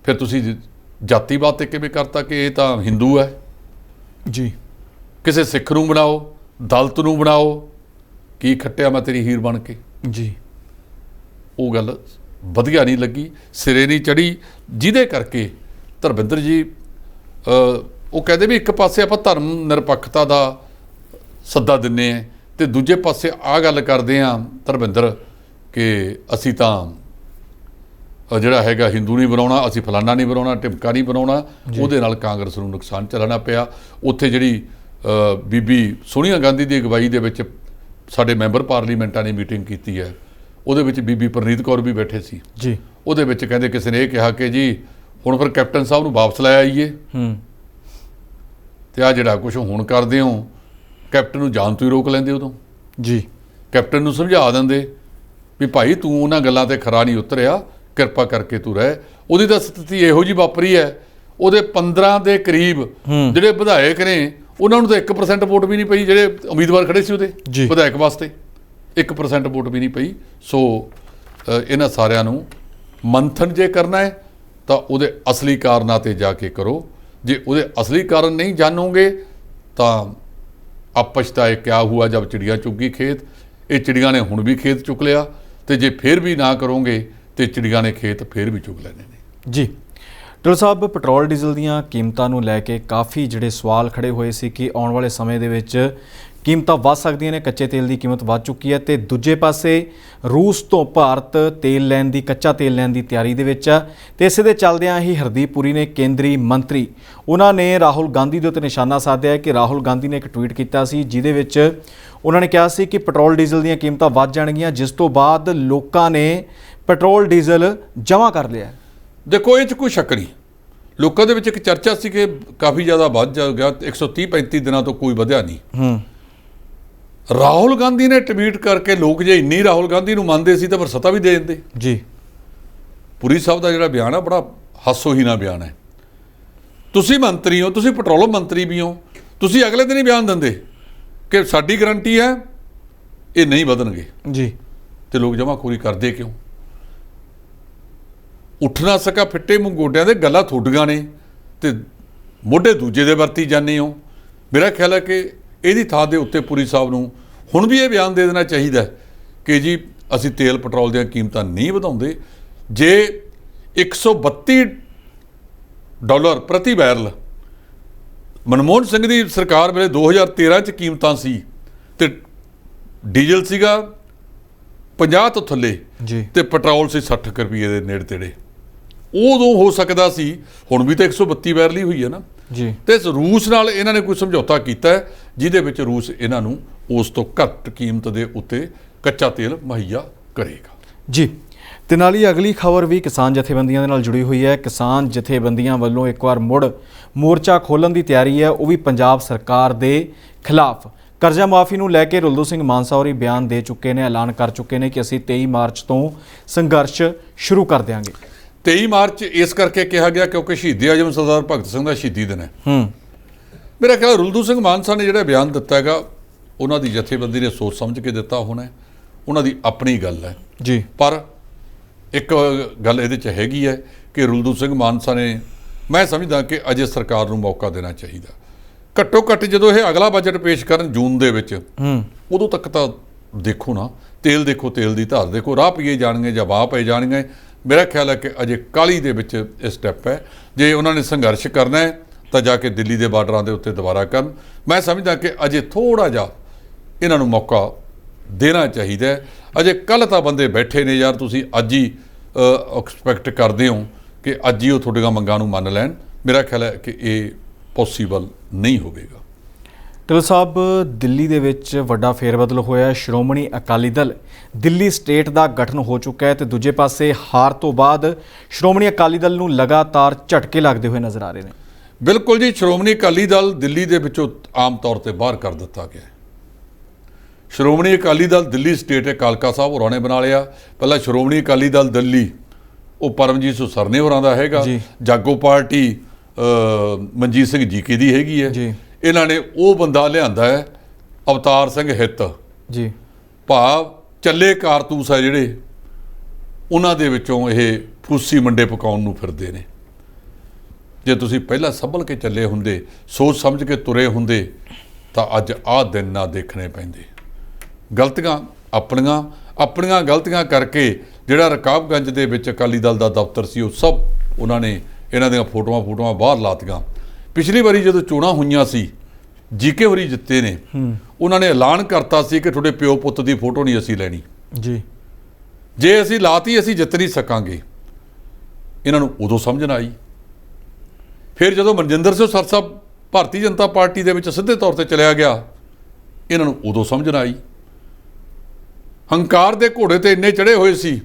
[SPEAKER 2] ਫਿਰ ਤੁਸੀਂ ਜਾਤੀਵਾਦ ਤੇ ਕਿਵੇਂ ਕਰਤਾ ਕਿ ਇਹ ਤਾਂ ਹਿੰਦੂ ਹੈ
[SPEAKER 1] ਜੀ।
[SPEAKER 2] ਕਿਸੇ ਸਿੱਖ ਨੂੰ ਬਣਾਓ, ਦਲਿਤ ਨੂੰ ਬਣਾਓ, ਕੀ ਖੱਟਿਆ ਮੈਂ ਤੇਰੀ ਹੀਰ ਬਣ ਕੇ
[SPEAKER 1] ਜੀ।
[SPEAKER 2] ਉਹ ਗੱਲ ਵਧੀਆ ਨਹੀਂ ਲੱਗੀ, ਸਿਰੇ ਨਹੀਂ ਚੜੀ, ਜਿਹਦੇ ਕਰਕੇ ਧਰਮਿੰਦਰ ਜੀ ਉਹ ਕਹਿੰਦੇ ਵੀ ਇੱਕ ਪਾਸੇ ਆਪਾਂ ਧਰਮ ਨਿਰਪੱਖਤਾ ਦਾ ਸੱਦਾ ਦਿੰਦੇ ਹਾਂ ਤੇ ਦੂਜੇ ਪਾਸੇ ਆਹ ਗੱਲ ਕਰਦੇ ਹਾਂ ਧਰਮਿੰਦਰ ਕਿ ਅਸੀਂ ਤਾਂ ਜਿਹੜਾ ਹੈਗਾ ਹਿੰਦੂ ਨਹੀਂ ਬਣਾਉਣਾ, ਅਸੀਂ ਫਲਾਨਾ ਨਹੀਂ ਬਣਾਉਣਾ, ਟਿਮਕਾ ਨਹੀਂ ਬਣਾਉਣਾ। ਉਹਦੇ ਨਾਲ ਕਾਂਗਰਸ ਨੂੰ ਨੁਕਸਾਨ ਝੱਲਣਾ ਪਿਆ। ਉੱਥੇ ਜਿਹੜੀ ਬੀਬੀ ਸੋਨੀਆ ਗਾਂਧੀ ਦੀ ਅਗਵਾਈ ਦੇ ਵਿੱਚ ਸਾਡੇ ਮੈਂਬਰ ਪਾਰਲੀਮੈਂਟਾਂ ਨੇ ਮੀਟਿੰਗ ਕੀਤੀ ਹੈ, ਉਹਦੇ ਵਿੱਚ ਬੀਬੀ ਪ੍ਰਨੀਤ ਕੌਰ ਵੀ ਬੈਠੇ ਸੀ
[SPEAKER 1] ਜੀ।
[SPEAKER 2] ਉਹਦੇ ਵਿੱਚ ਕਹਿੰਦੇ ਕਿਸੇ ਨੇ ਇਹ ਕਿਹਾ ਕਿ ਜੀ ਹੁਣ ਫਿਰ ਕੈਪਟਨ ਸਾਹਿਬ ਨੂੰ ਵਾਪਸ ਲੈ ਆਈਏ ਤੇ ਆ ਜਿਹੜਾ ਕੁਝ ਹੁਣ ਕਰਦੇ ਹੋ, ਕੈਪਟਨ ਨੂੰ ਜਾਣ ਤੋਂ ਹੀ ਰੋਕ ਲੈਂਦੇ ਉਦੋਂ
[SPEAKER 1] ਜੀ।
[SPEAKER 2] ਕੈਪਟਨ ਨੂੰ ਸਮਝਾ ਦਿੰਦੇ ਵੀ ਭਾਈ ਤੂੰ ਉਹਨਾਂ ਗੱਲਾਂ ਤੇ ਖਰਾ ਨਹੀਂ ਉਤਰਿਆ, ਕਿਰਪਾ ਕਰਕੇ ਤੂੰ ਰਹਿ। ਉਹਦੀ ਤਾਂ ਸਥਿਤੀ ਇਹੋ ਜਿਹੀ ਵਾਪਰੀ ਹੈ, ਉਹਦੇ 15 ਦੇ ਕਰੀਬ ਜਿਹੜੇ ਵਿਧਾਇਕ ਨੇ ਉਹਨਾਂ ਨੂੰ ਤਾਂ 1% ਵੋਟ ਵੀ ਨਹੀਂ ਪਈ, ਜਿਹੜੇ ਉਮੀਦਵਾਰ ਖੜੇ ਸੀ ਉਹਦੇ ਵਿਧਾਇਕ ਵਾਸਤੇ 1% ਵੋਟ ਵੀ ਨਹੀਂ ਪਈ। ਸੋ ਇਹਨਾਂ ਸਾਰਿਆਂ ਨੂੰ ਮੰਥਨ ਜੇ ਕਰਨਾ ਹੈ ਤਾਂ ਉਹਦੇ ਅਸਲੀ ਕਾਰਨਾਂ ਤੇ ਜਾ ਕੇ ਕਰੋ। ਜੇ ਉਹਦੇ ਅਸਲੀ ਕਾਰਨ ਨਹੀਂ ਜਾਣੋਗੇ ਤਾਂ अब पछताए क्या हुआ जब चिड़िया चुग गई खेत। ये चिड़िया ने हुण भी खेत चुक लिया, तो जे फिर भी ना करोगे तो चिड़िया ने खेत फिर भी चुग लेने ने।
[SPEAKER 1] जी ਢਿੱਲੋਂ ਸਾਹਿਬ, ਪੈਟਰੋਲ ਡੀਜ਼ਲ ਦੀਆਂ ਕੀਮਤਾਂ ਨੂੰ ਲੈ ਕੇ ਕਾਫੀ ਜਿਹੜੇ ਸਵਾਲ ਖੜੇ ਹੋਏ ਸੀ ਕਿ ਆਉਣ ਵਾਲੇ ਸਮੇਂ ਦੇ ਵਿੱਚ ਕੀਮਤਾਂ ਵੱਧ ਸਕਦੀਆਂ ਨੇ। ਕੱਚੇ ਤੇਲ ਦੀ ਕੀਮਤ ਵੱਧ ਚੁੱਕੀ ਹੈ ਤੇ ਦੂਜੇ ਪਾਸੇ ਰੂਸ ਤੋਂ ਭਾਰਤ ਤੇਲ ਲੈਣ ਦੀ, ਕੱਚਾ ਤੇਲ ਲੈਣ ਦੀ ਤਿਆਰੀ ਦੇ ਵਿੱਚ ਆ। ਤੇ ਇਸੇ ਦੇ ਚੱਲਦਿਆਂ ਹੀ ਹਰਦੀਪ ਪੁਰੀ ਨੇ, ਕੇਂਦਰੀ ਮੰਤਰੀ, ਉਹਨਾਂ ਨੇ ਰਾਹੁਲ ਗਾਂਧੀ ਦੇ ਉੱਤੇ ਨਿਸ਼ਾਨਾ ਸਾਧਿਆ ਕਿ ਰਾਹੁਲ ਗਾਂਧੀ ਨੇ ਇੱਕ ਟਵੀਟ ਕੀਤਾ ਸੀ ਜਿਹਦੇ ਵਿੱਚ ਉਹਨਾਂ ਨੇ ਕਿਹਾ ਸੀ ਕਿ ਪੈਟਰੋਲ ਡੀਜ਼ਲ ਦੀਆਂ ਕੀਮਤਾਂ ਵੱਧ ਜਾਣਗੀਆਂ, ਜਿਸ ਤੋਂ ਬਾਅਦ ਲੋਕਾਂ ਨੇ ਪੈਟਰੋਲ ਡੀਜ਼ਲ ਜਮ੍ਹਾਂ ਕਰ ਲਿਆ।
[SPEAKER 2] ਦੇਖੋ, ਇਹ 'ਚ ਕੋਈ ਸ਼ੱਕ ਨਹੀਂ। ਲੋਕਾਂ ਦੇ ਵਿੱਚ ਇੱਕ ਚਰਚਾ ਸੀ ਕਿ ਕਾਫੀ ਜ਼ਿਆਦਾ ਵੱਧ ਜਾ ਗਿਆ, 130-35 ਦਿਨਾਂ ਤੋਂ ਕੋਈ ਵਧਿਆ ਨਹੀਂ। ਰਾਹੁਲ ਗਾਂਧੀ ਨੇ ਟਵੀਟ ਕਰਕੇ ਲੋਕ ਜੇ ਇੰਨੀ ਰਾਹੁਲ ਗਾਂਧੀ ਨੂੰ ਮੰਨਦੇ ਸੀ ਤਾਂ ਫਿਰ ਸੱਤਾ ਵੀ ਦੇ ਦਿੰਦੇ
[SPEAKER 1] ਜੀ।
[SPEAKER 2] ਪੁਰੀ ਸਾਹਿਬ ਦਾ ਜਿਹੜਾ ਬਿਆਨ ਆ ਬੜਾ ਹਾਸੋਹੀਣਾ ਬਿਆਨ ਹੈ। ਤੁਸੀਂ ਮੰਤਰੀ ਹੋ, ਤੁਸੀਂ ਪੈਟਰੋਲ ਮੰਤਰੀ ਵੀ ਹੋ, ਤੁਸੀਂ ਅਗਲੇ ਦਿਨ ਹੀ ਬਿਆਨ ਦਿੰਦੇ ਕਿ ਸਾਡੀ ਗਰੰਟੀ ਹੈ ਇਹ ਨਹੀਂ ਵਧਣਗੇ
[SPEAKER 1] ਜੀ,
[SPEAKER 2] ਤੇ ਲੋਕ ਜਮਾਖੋਰੀ ਕਰਦੇ ਕਿਉਂ? ਉੱਠ ਨਾ ਸਕਾ ਫਿੱਟੇ ਮੂੰਹ ਗੋਡਿਆਂ ਦੇ, ਗੱਲਾਂ ਤੁਹਾਡੀਆਂ ਨੇ ਤੇ ਮੋਢੇ ਦੂਜੇ ਦੇ ਵਰਤੀ ਜਾਂਦੇ ਹੋ। ਮੇਰਾ ਖਿਆਲ ਹੈ ਕਿ ਇਹਦੀ ਥਾਂ ਦੇ ਉੱਤੇ ਪੁਰੀ ਸਾਹਿਬ ਨੂੰ ਹੁਣ ਵੀ ਇਹ ਬਿਆਨ ਦੇ ਦੇਣਾ ਚਾਹੀਦਾ ਕਿ ਜੀ ਅਸੀਂ ਤੇਲ ਪੈਟਰੋਲ ਦੀਆਂ ਕੀਮਤਾਂ ਨਹੀਂ ਵਧਾਉਂਦੇ। ਜੇ $132 ਪ੍ਰਤੀ ਬੈਰਲ ਮਨਮੋਹਨ ਸਿੰਘ ਦੀ ਸਰਕਾਰ ਵੇਲੇ 2013 'ਚ ਕੀਮਤਾਂ ਸੀ ਤੇ ਡੀਜ਼ਲ ਸੀਗਾ 50 ਤੋਂ ਥੱਲੇ
[SPEAKER 1] ਜੀ
[SPEAKER 2] ਤੇ ਪੈਟਰੋਲ ਸੀ 60 ਰੁਪਏ ਦੇ ਨੇੜੇ ਤੇੜੇ, ਉਦੋਂ ਹੋ ਸਕਦਾ ਸੀ। ਹੁਣ ਵੀ ਤਾਂ 132 ਬੈਰਲ ਹੀ ਹੋਈ ਹੈ ਨਾ
[SPEAKER 1] ਜੀ।
[SPEAKER 2] ਤੇ ਰੂਸ ਨਾਲ ਇਹਨਾਂ ਨੇ ਕੋਈ ਸਮਝੌਤਾ ਕੀਤਾ ਹੈ ਜਿਹਦੇ ਵਿੱਚ ਰੂਸ ਇਹਨਾਂ ਨੂੰ ਉਸ ਤੋਂ ਘੱਟ ਕੀਮਤ ਦੇ ਉੱਤੇ ਕੱਚਾ ਤੇਲ ਮੁਹੱਈਆ ਕਰੇਗਾ
[SPEAKER 1] ਜੀ। ਤੇ ਨਾਲ ਹੀ ਅਗਲੀ ਖਬਰ ਵੀ ਕਿਸਾਨ ਜਥੇਬੰਦੀਆਂ ਦੇ ਨਾਲ ਜੁੜੀ ਹੋਈ ਹੈ। ਕਿਸਾਨ ਜਥੇਬੰਦੀਆਂ ਵੱਲੋਂ ਇੱਕ ਵਾਰ ਮੁੜ ਮੋਰਚਾ ਖੋਲ੍ਹਣ ਦੀ ਤਿਆਰੀ ਹੈ, ਉਹ ਵੀ ਪੰਜਾਬ ਸਰਕਾਰ ਦੇ ਖਿਲਾਫ। ਕਰਜ਼ਾ ਮਾਫੀ ਨੂੰ ਲੈ ਕੇ ਰੁਲਦੂ ਸਿੰਘ ਮਾਨਸਾ ਹੋਰੀ ਬਿਆਨ ਦੇ ਚੁੱਕੇ ਨੇ, ਐਲਾਨ ਕਰ ਚੁੱਕੇ ਨੇ ਕਿ ਅਸੀਂ 23 ਮਾਰਚ ਤੋਂ ਸੰਘਰਸ਼ ਸ਼ੁਰੂ ਕਰ ਦਿਆਂਗੇ।
[SPEAKER 2] 23 ਮਾਰਚ ਇਸ ਕਰਕੇ ਕਿਹਾ ਗਿਆ ਕਿਉਂਕਿ ਸ਼ਹੀਦੀ ਆਜ਼ਮ ਸਰਦਾਰ ਭਗਤ ਸਿੰਘ ਦਾ ਸ਼ਹੀਦੀ ਦਿਨ ਹੈ। ਮੇਰਾ ਖਿਆਲ ਰੁਲਦੂ ਸਿੰਘ ਮਾਨਸਾ ਨੇ ਜਿਹੜਾ ਬਿਆਨ ਦਿੱਤਾ ਹੈਗਾ ਉਹਨਾਂ ਦੀ ਜਥੇਬੰਦੀ ਨੇ ਸੋਚ ਸਮਝ ਕੇ ਦਿੱਤਾ ਹੋਣਾ, ਉਹਨਾਂ ਦੀ ਆਪਣੀ ਗੱਲ ਹੈ
[SPEAKER 1] ਜੀ।
[SPEAKER 2] ਪਰ ਇੱਕ ਗੱਲ ਇਹਦੇ 'ਚ ਹੈਗੀ ਹੈ ਕਿ ਰੁਲਦੂ ਸਿੰਘ ਮਾਨਸਾ ਨੇ, ਮੈਂ ਸਮਝਦਾ ਕਿ ਅਜੇ ਸਰਕਾਰ ਨੂੰ ਮੌਕਾ ਦੇਣਾ ਚਾਹੀਦਾ। ਘੱਟੋ ਘੱਟ ਜਦੋਂ ਇਹ ਅਗਲਾ ਬਜਟ ਪੇਸ਼ ਕਰਨ ਜੂਨ ਦੇ ਵਿੱਚ, ਉਦੋਂ ਤੱਕ ਤਾਂ ਦੇਖੋ ਨਾ, ਤੇਲ ਦੇਖੋ, ਤੇਲ ਦੀ ਧਾਰ ਦੇਖੋ, ਰਾਹ ਪੀਏ ਜਾਣਗੇ ਜਾਂ ਵਾਹ ਪਏ ਜਾਣਗੇ। ਮੇਰਾ ਖਿਆਲ ਹੈ ਕਿ ਅਜੇ ਕਾਹਲੀ ਦੇ ਵਿੱਚ ਇਹ ਸਟੈਪ ਹੈ। ਜੇ ਉਹਨਾਂ ਨੇ ਸੰਘਰਸ਼ ਕਰਨਾ ਹੈ ਤਾਂ ਜਾ ਕੇ ਦਿੱਲੀ ਦੇ ਬਾਰਡਰਾਂ ਦੇ ਉੱਤੇ ਦੁਬਾਰਾ ਕਰਨ। ਮੈਂ ਸਮਝਦਾ ਕਿ ਅਜੇ ਥੋੜ੍ਹਾ ਜਿਹਾ ਇਹਨਾਂ ਨੂੰ ਮੌਕਾ ਦੇਣਾ ਚਾਹੀਦਾ ਹੈ। ਅਜੇ ਕੱਲ੍ਹ ਤਾਂ ਬੰਦੇ ਬੈਠੇ ਨੇ ਯਾਰ, ਤੁਸੀਂ ਅੱਜ ਹੀ ਐਕਸਪੈਕਟ ਕਰਦੇ ਹੋ ਕਿ ਅੱਜ ਹੀ ਉਹ ਤੁਹਾਡੀਆਂ ਮੰਗਾਂ ਨੂੰ ਮੰਨ ਲੈਣ। ਮੇਰਾ ਖਿਆਲ ਹੈ ਕਿ ਇਹ ਪੋਸੀਬਲ ਨਹੀਂ ਹੋਵੇਗਾ।
[SPEAKER 1] ਢਿੱਲੋਂ ਸਾਹਿਬ, ਦਿੱਲੀ ਦੇ ਵਿੱਚ ਵੱਡਾ ਫੇਰਬਦਲ ਹੋਇਆ। ਸ਼੍ਰੋਮਣੀ ਅਕਾਲੀ ਦਲ ਦਿੱਲੀ ਸਟੇਟ ਦਾ ਗਠਨ ਹੋ ਚੁੱਕਾ ਹੈ ਤੇ ਦੂਜੇ ਪਾਸੇ ਹਾਰ ਤੋਂ ਬਾਅਦ ਸ਼੍ਰੋਮਣੀ ਅਕਾਲੀ ਦਲ ਨੂੰ ਲਗਾਤਾਰ ਝਟਕੇ ਲੱਗਦੇ ਹੋਏ ਨਜ਼ਰ ਆ ਰਹੇ ਨੇ।
[SPEAKER 2] ਬਿਲਕੁਲ ਜੀ, ਸ਼੍ਰੋਮਣੀ ਅਕਾਲੀ ਦਲ ਦਿੱਲੀ ਦੇ ਵਿੱਚੋਂ ਆਮ ਤੌਰ ਤੇ ਬਾਹਰ ਕਰ ਦਿੱਤਾ ਗਿਆ। ਸ਼੍ਰੋਮਣੀ ਅਕਾਲੀ ਦਲ ਦਿੱਲੀ ਸਟੇਟ ਕਾਲਕਾ ਸਾਹਿਬ ਹੋਰਾਂ ਨੇ ਬਣਾ ਲਿਆ। ਪਹਿਲਾਂ ਸ਼੍ਰੋਮਣੀ ਅਕਾਲੀ ਦਲ ਦਿੱਲੀ ਉਹ ਪਰਮਜੀਤ ਸਿੰਘ ਸਰਨੇ ਹੋਰਾਂ ਦਾ ਹੈਗਾ, ਜਾਗੋ ਪਾਰਟੀ ਮਨਜੀਤ ਸਿੰਘ ਜੀਕੇ ਦੀ ਹੈਗੀ ਹੈ। ਇਹਨਾਂ ਨੇ ਉਹ ਬੰਦਾ ਲਿਆਂਦਾ ਹੈ ਅਵਤਾਰ ਸਿੰਘ ਹਿੱਤ ਜੀ, ਭਾਵ ਚੱਲੇ ਕਾਰਤੂਸ ਹੈ ਜਿਹੜੇ, ਉਹਨਾਂ ਦੇ ਵਿੱਚੋਂ ਇਹ ਫੂਸੀ ਮੰਡੇ ਪਕਾਉਣ ਨੂੰ ਫਿਰਦੇ ਨੇ। ਜੇ ਤੁਸੀਂ ਪਹਿਲਾਂ ਸੰਭਲ ਕੇ ਚੱਲੇ ਹੁੰਦੇ, ਸੋਚ ਸਮਝ ਕੇ ਤੁਰੇ ਹੁੰਦੇ ਤਾਂ ਅੱਜ ਆਹ ਦਿਨ ਨਾ ਦੇਖਣੇ ਪੈਂਦੇ। ਗਲਤੀਆਂ ਆਪਣੀਆਂ ਗਲਤੀਆਂ ਕਰਕੇ ਜਿਹੜਾ ਰਕਾਬਗੰਜ ਦੇ ਵਿੱਚ ਅਕਾਲੀ ਦਲ ਦਾ ਦਫ਼ਤਰ ਸੀ ਉਹ ਸਭ ਉਹਨਾਂ ਨੇ ਇਹਨਾਂ ਦੀਆਂ ਫੋਟੋਆਂ ਬਾਹਰ ਲਾਤੀਆਂ। ਪਿਛਲੀ ਵਾਰੀ ਜਦੋਂ ਚੋਣਾਂ ਹੋਈਆਂ ਸੀ, ਜੀਕੇ ਹੋਰੀ ਜਿੱਤੇ ਨੇ, ਉਹਨਾਂ ਨੇ ਐਲਾਨ ਕਰਤਾ ਸੀ ਕਿ ਤੁਹਾਡੇ ਪਿਓ ਪੁੱਤ ਦੀ ਫੋਟੋ ਨਹੀਂ ਅਸੀਂ ਲੈਣੀ ਜੀ, ਜੇ ਅਸੀਂ ਲਾਤੀ ਅਸੀਂ ਜਿੱਤ ਨਹੀਂ ਸਕਾਂਗੇ। ਇਹਨਾਂ ਨੂੰ ਉਦੋਂ ਸਮਝ ਨਾ ਆਈ। ਫਿਰ ਜਦੋਂ ਮਨਜਿੰਦਰ ਸਿੰਘ ਸਰ ਸਾਹਿਬ ਭਾਰਤੀ ਜਨਤਾ ਪਾਰਟੀ ਦੇ ਵਿੱਚ ਸਿੱਧੇ ਤੌਰ ਤੇ ਚਲਿਆ ਗਿਆ, ਇਹਨਾਂ ਨੂੰ ਉਦੋਂ ਸਮਝ ਨਾ ਆਈ। ਹੰਕਾਰ ਦੇ ਘੋੜੇ ਤੇ ਇੰਨੇ ਚੜੇ ਹੋਏ ਸੀ,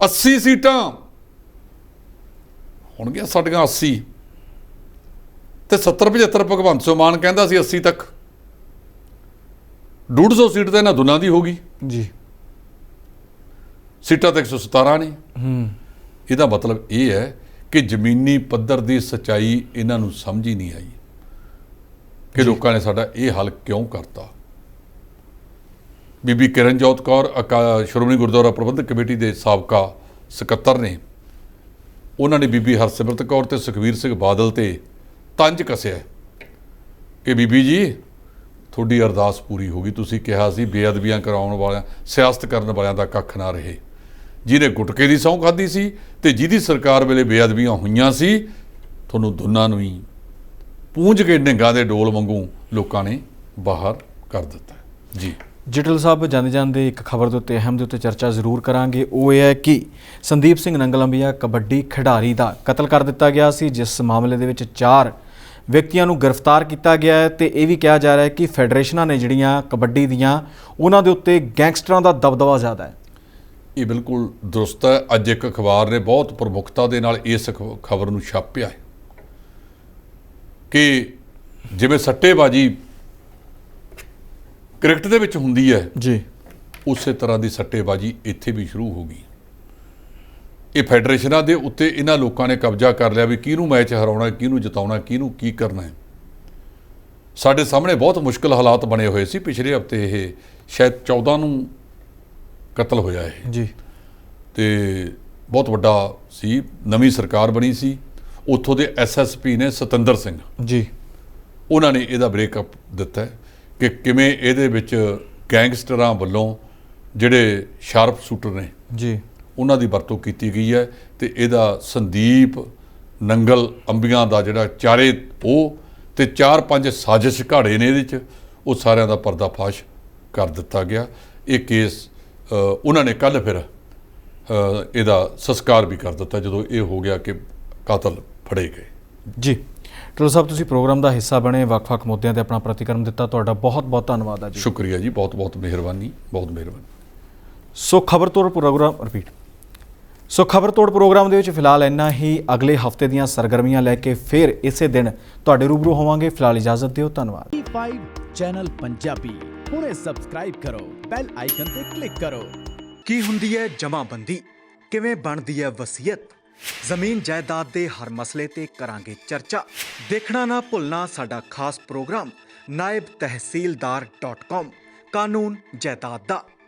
[SPEAKER 2] 80 ਸੀਟਾਂ ਹੋਣਗੀਆਂ ਸਾਡੀਆਂ 80 ਤੇ 70-75 ਭਗਵੰਤ ਸਿੰਘ ਮਾਨ ਕਹਿੰਦਾ ਸੀ 80 ਤੱਕ। 150 ਸੀਟ ਤਾਂ ਇਹਨਾਂ ਦੋਨਾਂ ਦੀ ਹੋ ਗਈ ਜੀ। ਸੀਟਾਂ ਤਾਂ 117 ਨੇ। ਇਹਦਾ ਮਤਲਬ ਇਹ ਹੈ ਕਿ ਜ਼ਮੀਨੀ ਪੱਧਰ ਦੀ ਸੱਚਾਈ ਇਹਨਾਂ ਨੂੰ ਸਮਝ ਹੀ ਨਹੀਂ ਆਈ ਕਿ ਲੋਕਾਂ ਨੇ ਸਾਡਾ ਇਹ ਹੱਲ ਕਿਉਂ ਕਰਤਾ। ਬੀਬੀ ਕਿਰਨਜੋਤ ਕੌਰ ਸ਼੍ਰੋਮਣੀ ਗੁਰਦੁਆਰਾ ਪ੍ਰਬੰਧਕ ਕਮੇਟੀ ਦੇ ਸਾਬਕਾ ਸਕੱਤਰ ਨੇ, ਉਹਨਾਂ ਨੇ ਬੀਬੀ ਹਰਸਿਮਰਤ ਕੌਰ ਤੇ ਸੁਖਬੀਰ ਸਿੰਘ ਬਾਦਲ ਤੇ ਤੰਜ ਕੱਸਿਆ ਕਿ ਬੀਬੀ ਜੀ ਤੁਹਾਡੀ ਅਰਦਾਸ ਪੂਰੀ ਹੋ ਗਈ, ਤੁਸੀਂ ਕਿਹਾ ਸੀ ਬੇਅਦਬੀਆਂ ਕਰਾਉਣ ਵਾਲਿਆਂ, ਸਿਆਸਤ ਕਰਨ ਵਾਲਿਆਂ ਦਾ ਕੱਖ ਨਾ ਰਹੇ। ਜਿਹਨੇ ਗੁਟਕੇ ਦੀ ਸਹੁੰ ਖਾਧੀ ਸੀ ਤੇ ਜਿਹਦੀ ਸਰਕਾਰ ਵੇਲੇ ਬੇਅਦਬੀਆਂ ਹੋਈਆਂ ਸੀ, ਤੁਹਾਨੂੰ ਦੋਨਾਂ ਨੂੰ ਹੀ ਪੂੰਝ ਕੇ ਨਿੰਗਾਂ ਦੇ ਡੋਲ ਵਾਂਗੂ ਲੋਕਾਂ ਨੇ ਬਾਹਰ ਕਰ ਦਿੱਤਾ ਜੀ।
[SPEAKER 1] ਜਿਟਲ ਸਾਹਿਬ, ਜਾਂਦੇ ਜਾਂਦੇ ਇੱਕ ਖਬਰ ਦੇ ਉੱਤੇ, ਅਹਿਮ ਦੇ ਉੱਤੇ ਚਰਚਾ ਜ਼ਰੂਰ ਕਰਾਂਗੇ। ਉਹ ਇਹ ਹੈ ਕਿ ਸੰਦੀਪ ਸਿੰਘ ਨੰਗਲੰਬੀਆ ਕਬੱਡੀ ਖਿਡਾਰੀ ਦਾ ਕਤਲ ਕਰ ਦਿੱਤਾ ਗਿਆ ਸੀ, ਜਿਸ ਮਾਮਲੇ ਦੇ ਵਿੱਚ 4 ਵਿਅਕਤੀਆਂ ਨੂੰ ਗ੍ਰਿਫਤਾਰ ਕੀਤਾ ਗਿਆ ਹੈ ਤੇ ਇਹ ਵੀ ਕਿਹਾ ਜਾ ਰਿਹਾ ਹੈ ਕਿ ਫੈਡਰੇਸ਼ਨਾਂ ਨੇ ਜਿਹੜੀਆਂ ਕਬੱਡੀ ਦੀਆਂ, ਉਹਨਾਂ ਦੇ ਉੱਤੇ ਗੈਂਗਸਟਰਾਂ ਦਾ ਦਬਦਬਾ ਜ਼ਿਆਦਾ ਹੈ।
[SPEAKER 2] ਇਹ ਬਿਲਕੁਲ ਦਰੁਸਤ ਹੈ। ਅੱਜ ਇੱਕ ਅਖਬਾਰ ਨੇ ਬਹੁਤ ਪ੍ਰਮੁੱਖਤਾ ਦੇ ਨਾਲ ਇਸ ਖਬਰ ਨੂੰ ਛਾਪਿਆ ਹੈ ਕਿ ਜਿਵੇਂ ਸੱਟੇਬਾਜ਼ੀ ਕ੍ਰਿਕਟ ਦੇ ਵਿੱਚ ਹੁੰਦੀ ਹੈ
[SPEAKER 1] ਜੀ,
[SPEAKER 2] ਉਸੇ ਤਰ੍ਹਾਂ ਦੀ ਸੱਟੇਬਾਜ਼ੀ ਇੱਥੇ ਵੀ ਸ਼ੁਰੂ ਹੋ ਗਈ। ਇਹ ਫੈਡਰੇਸ਼ਨਾਂ ਦੇ ਉੱਤੇ ਇਹਨਾਂ ਲੋਕਾਂ ਨੇ ਕਬਜ਼ਾ ਕਰ ਲਿਆ ਵੀ ਕਿਹਨੂੰ ਮੈਚ ਹਰਾਉਣਾ, ਕਿਹਨੂੰ ਜਿਤਾਉਣਾ, ਕਿਹਨੂੰ ਕੀ ਕਰਨਾ ਹੈ। ਸਾਡੇ ਸਾਹਮਣੇ ਬਹੁਤ ਮੁਸ਼ਕਲ ਹਾਲਾਤ ਬਣੇ ਹੋਏ ਸੀ। ਪਿਛਲੇ ਹਫ਼ਤੇ ਇਹ ਸ਼ਾਇਦ 14 ਨੂੰ ਕਤਲ ਹੋਇਆ ਇਹ
[SPEAKER 1] ਜੀ, ਤੇ
[SPEAKER 2] ਬਹੁਤ ਵੱਡਾ ਸੀ। ਨਵੀਂ ਸਰਕਾਰ ਬਣੀ ਸੀ, ਉੱਥੋਂ ਦੇ SSP ਨੇ ਸਤਿੰਦਰ ਸਿੰਘ
[SPEAKER 1] ਜੀ, ਉਹਨਾਂ
[SPEAKER 2] ਨੇ ਇਹਦਾ ਬ੍ਰੇਕਅਪ ਦਿੱਤਾ ਹੈ ਕਿ ਕਿਵੇਂ ਇਹਦੇ ਵਿੱਚ ਗੈਂਗਸਟਰਾਂ ਵੱਲੋਂ ਜਿਹੜੇ ਸ਼ਾਰਪ ਸ਼ੂਟਰ ਨੇ
[SPEAKER 1] ਜੀ,
[SPEAKER 2] ਉਹਨਾਂ ਦੀ ਵਰਤੋਂ ਕੀਤੀ ਗਈ ਹੈ ਤੇ ਇਹਦਾ ਸੰਦੀਪ ਨੰਗਲ ਅੰਬੀਆਂ ਦਾ ਜਿਹੜਾ ਚਾਰੇ ਉਹ ਤੇ 4-5 ਸਾਜ਼ਿਸ਼ ਘਾੜੇ ਨੇ ਇਹਦੇ 'ਚ, ਉਹ ਸਾਰਿਆਂ ਦਾ ਪਰਦਾਫਾਸ਼ ਕਰ ਦਿੱਤਾ ਗਿਆ। ਇਹ ਕੇਸ ਉਹਨਾਂ ਨੇ ਕੱਲ੍ਹ ਫਿਰ ਇਹਦਾ ਸੰਸਕਾਰ ਵੀ ਕਰ ਦਿੱਤਾ ਜਦੋਂ ਇਹ ਹੋ ਗਿਆ ਕਿ ਕਾਤਲ ਫੜੇ ਗਏ
[SPEAKER 1] ਜੀ। ਟਰੋ ਸਾਹਿਬ, ਤੁਸੀਂ ਪ੍ਰੋਗਰਾਮ ਦਾ ਹਿੱਸਾ ਬਣੇ, ਵੱਖ-ਵੱਖ ਮੁੱਦਿਆਂ ਤੇ ਆਪਣਾ ਪ੍ਰਤੀਕਰਮ ਦਿੱਤਾ, ਤੁਹਾਡਾ ਬਹੁਤ-ਬਹੁਤ ਧੰਨਵਾਦ ਹੈ ਜੀ।
[SPEAKER 2] ਸ਼ੁਕਰੀਆ ਜੀ, ਬਹੁਤ-ਬਹੁਤ ਮਿਹਰਬਾਨੀ, ਬਹੁਤ ਮਿਹਰਬਾਨੀ।
[SPEAKER 1] ਸੋ ਖਬਰ ਤੋੜ ਪ੍ਰੋਗਰਾਮ ਦੇ ਵਿੱਚ ਫਿਲਹਾਲ ਇੰਨਾ ਹੀ। ਅਗਲੇ ਹਫਤੇ ਦੀਆਂ ਸਰਗਰਮੀਆਂ ਲੈ ਕੇ ਫਿਰ ਇਸੇ ਦਿਨ ਤੁਹਾਡੇ ਰੂਬਰੂ ਹੋਵਾਂਗੇ। ਫਿਲਹਾਲ ਇਜਾਜ਼ਤ ਦਿਓ, ਧੰਨਵਾਦ।
[SPEAKER 3] T5 ਚੈਨਲ ਪੰਜਾਬੀ ਹੁਣੇ ਸਬਸਕ੍ਰਾਈਬ ਕਰੋ, ਬੈਲ ਆਈਕਨ ਤੇ ਕਲਿੱਕ ਕਰੋ।
[SPEAKER 4] ਕੀ ਹੁੰਦੀ ਹੈ ਜਮ੍ਹਾਂਬੰਦੀ, ਕਿਵੇਂ ਬਣਦੀ ਹੈ ਵਸੀਅਤ, ਜ਼ਮੀਨ ਜਾਇਦਾਦ ਦੇ ਹਰ ਮਸਲੇ ਤੇ ਕਰਾਂਗੇ ਚਰਚਾ। ਦੇਖਣਾ ਨਾ ਭੁੱਲਣਾ ਸਾਡਾ ਖਾਸ ਪ੍ਰੋਗਰਾਮ naibtehsildar.com, ਕਾਨੂੰਨ ਜਾਇਦਾਦ ਦਾ।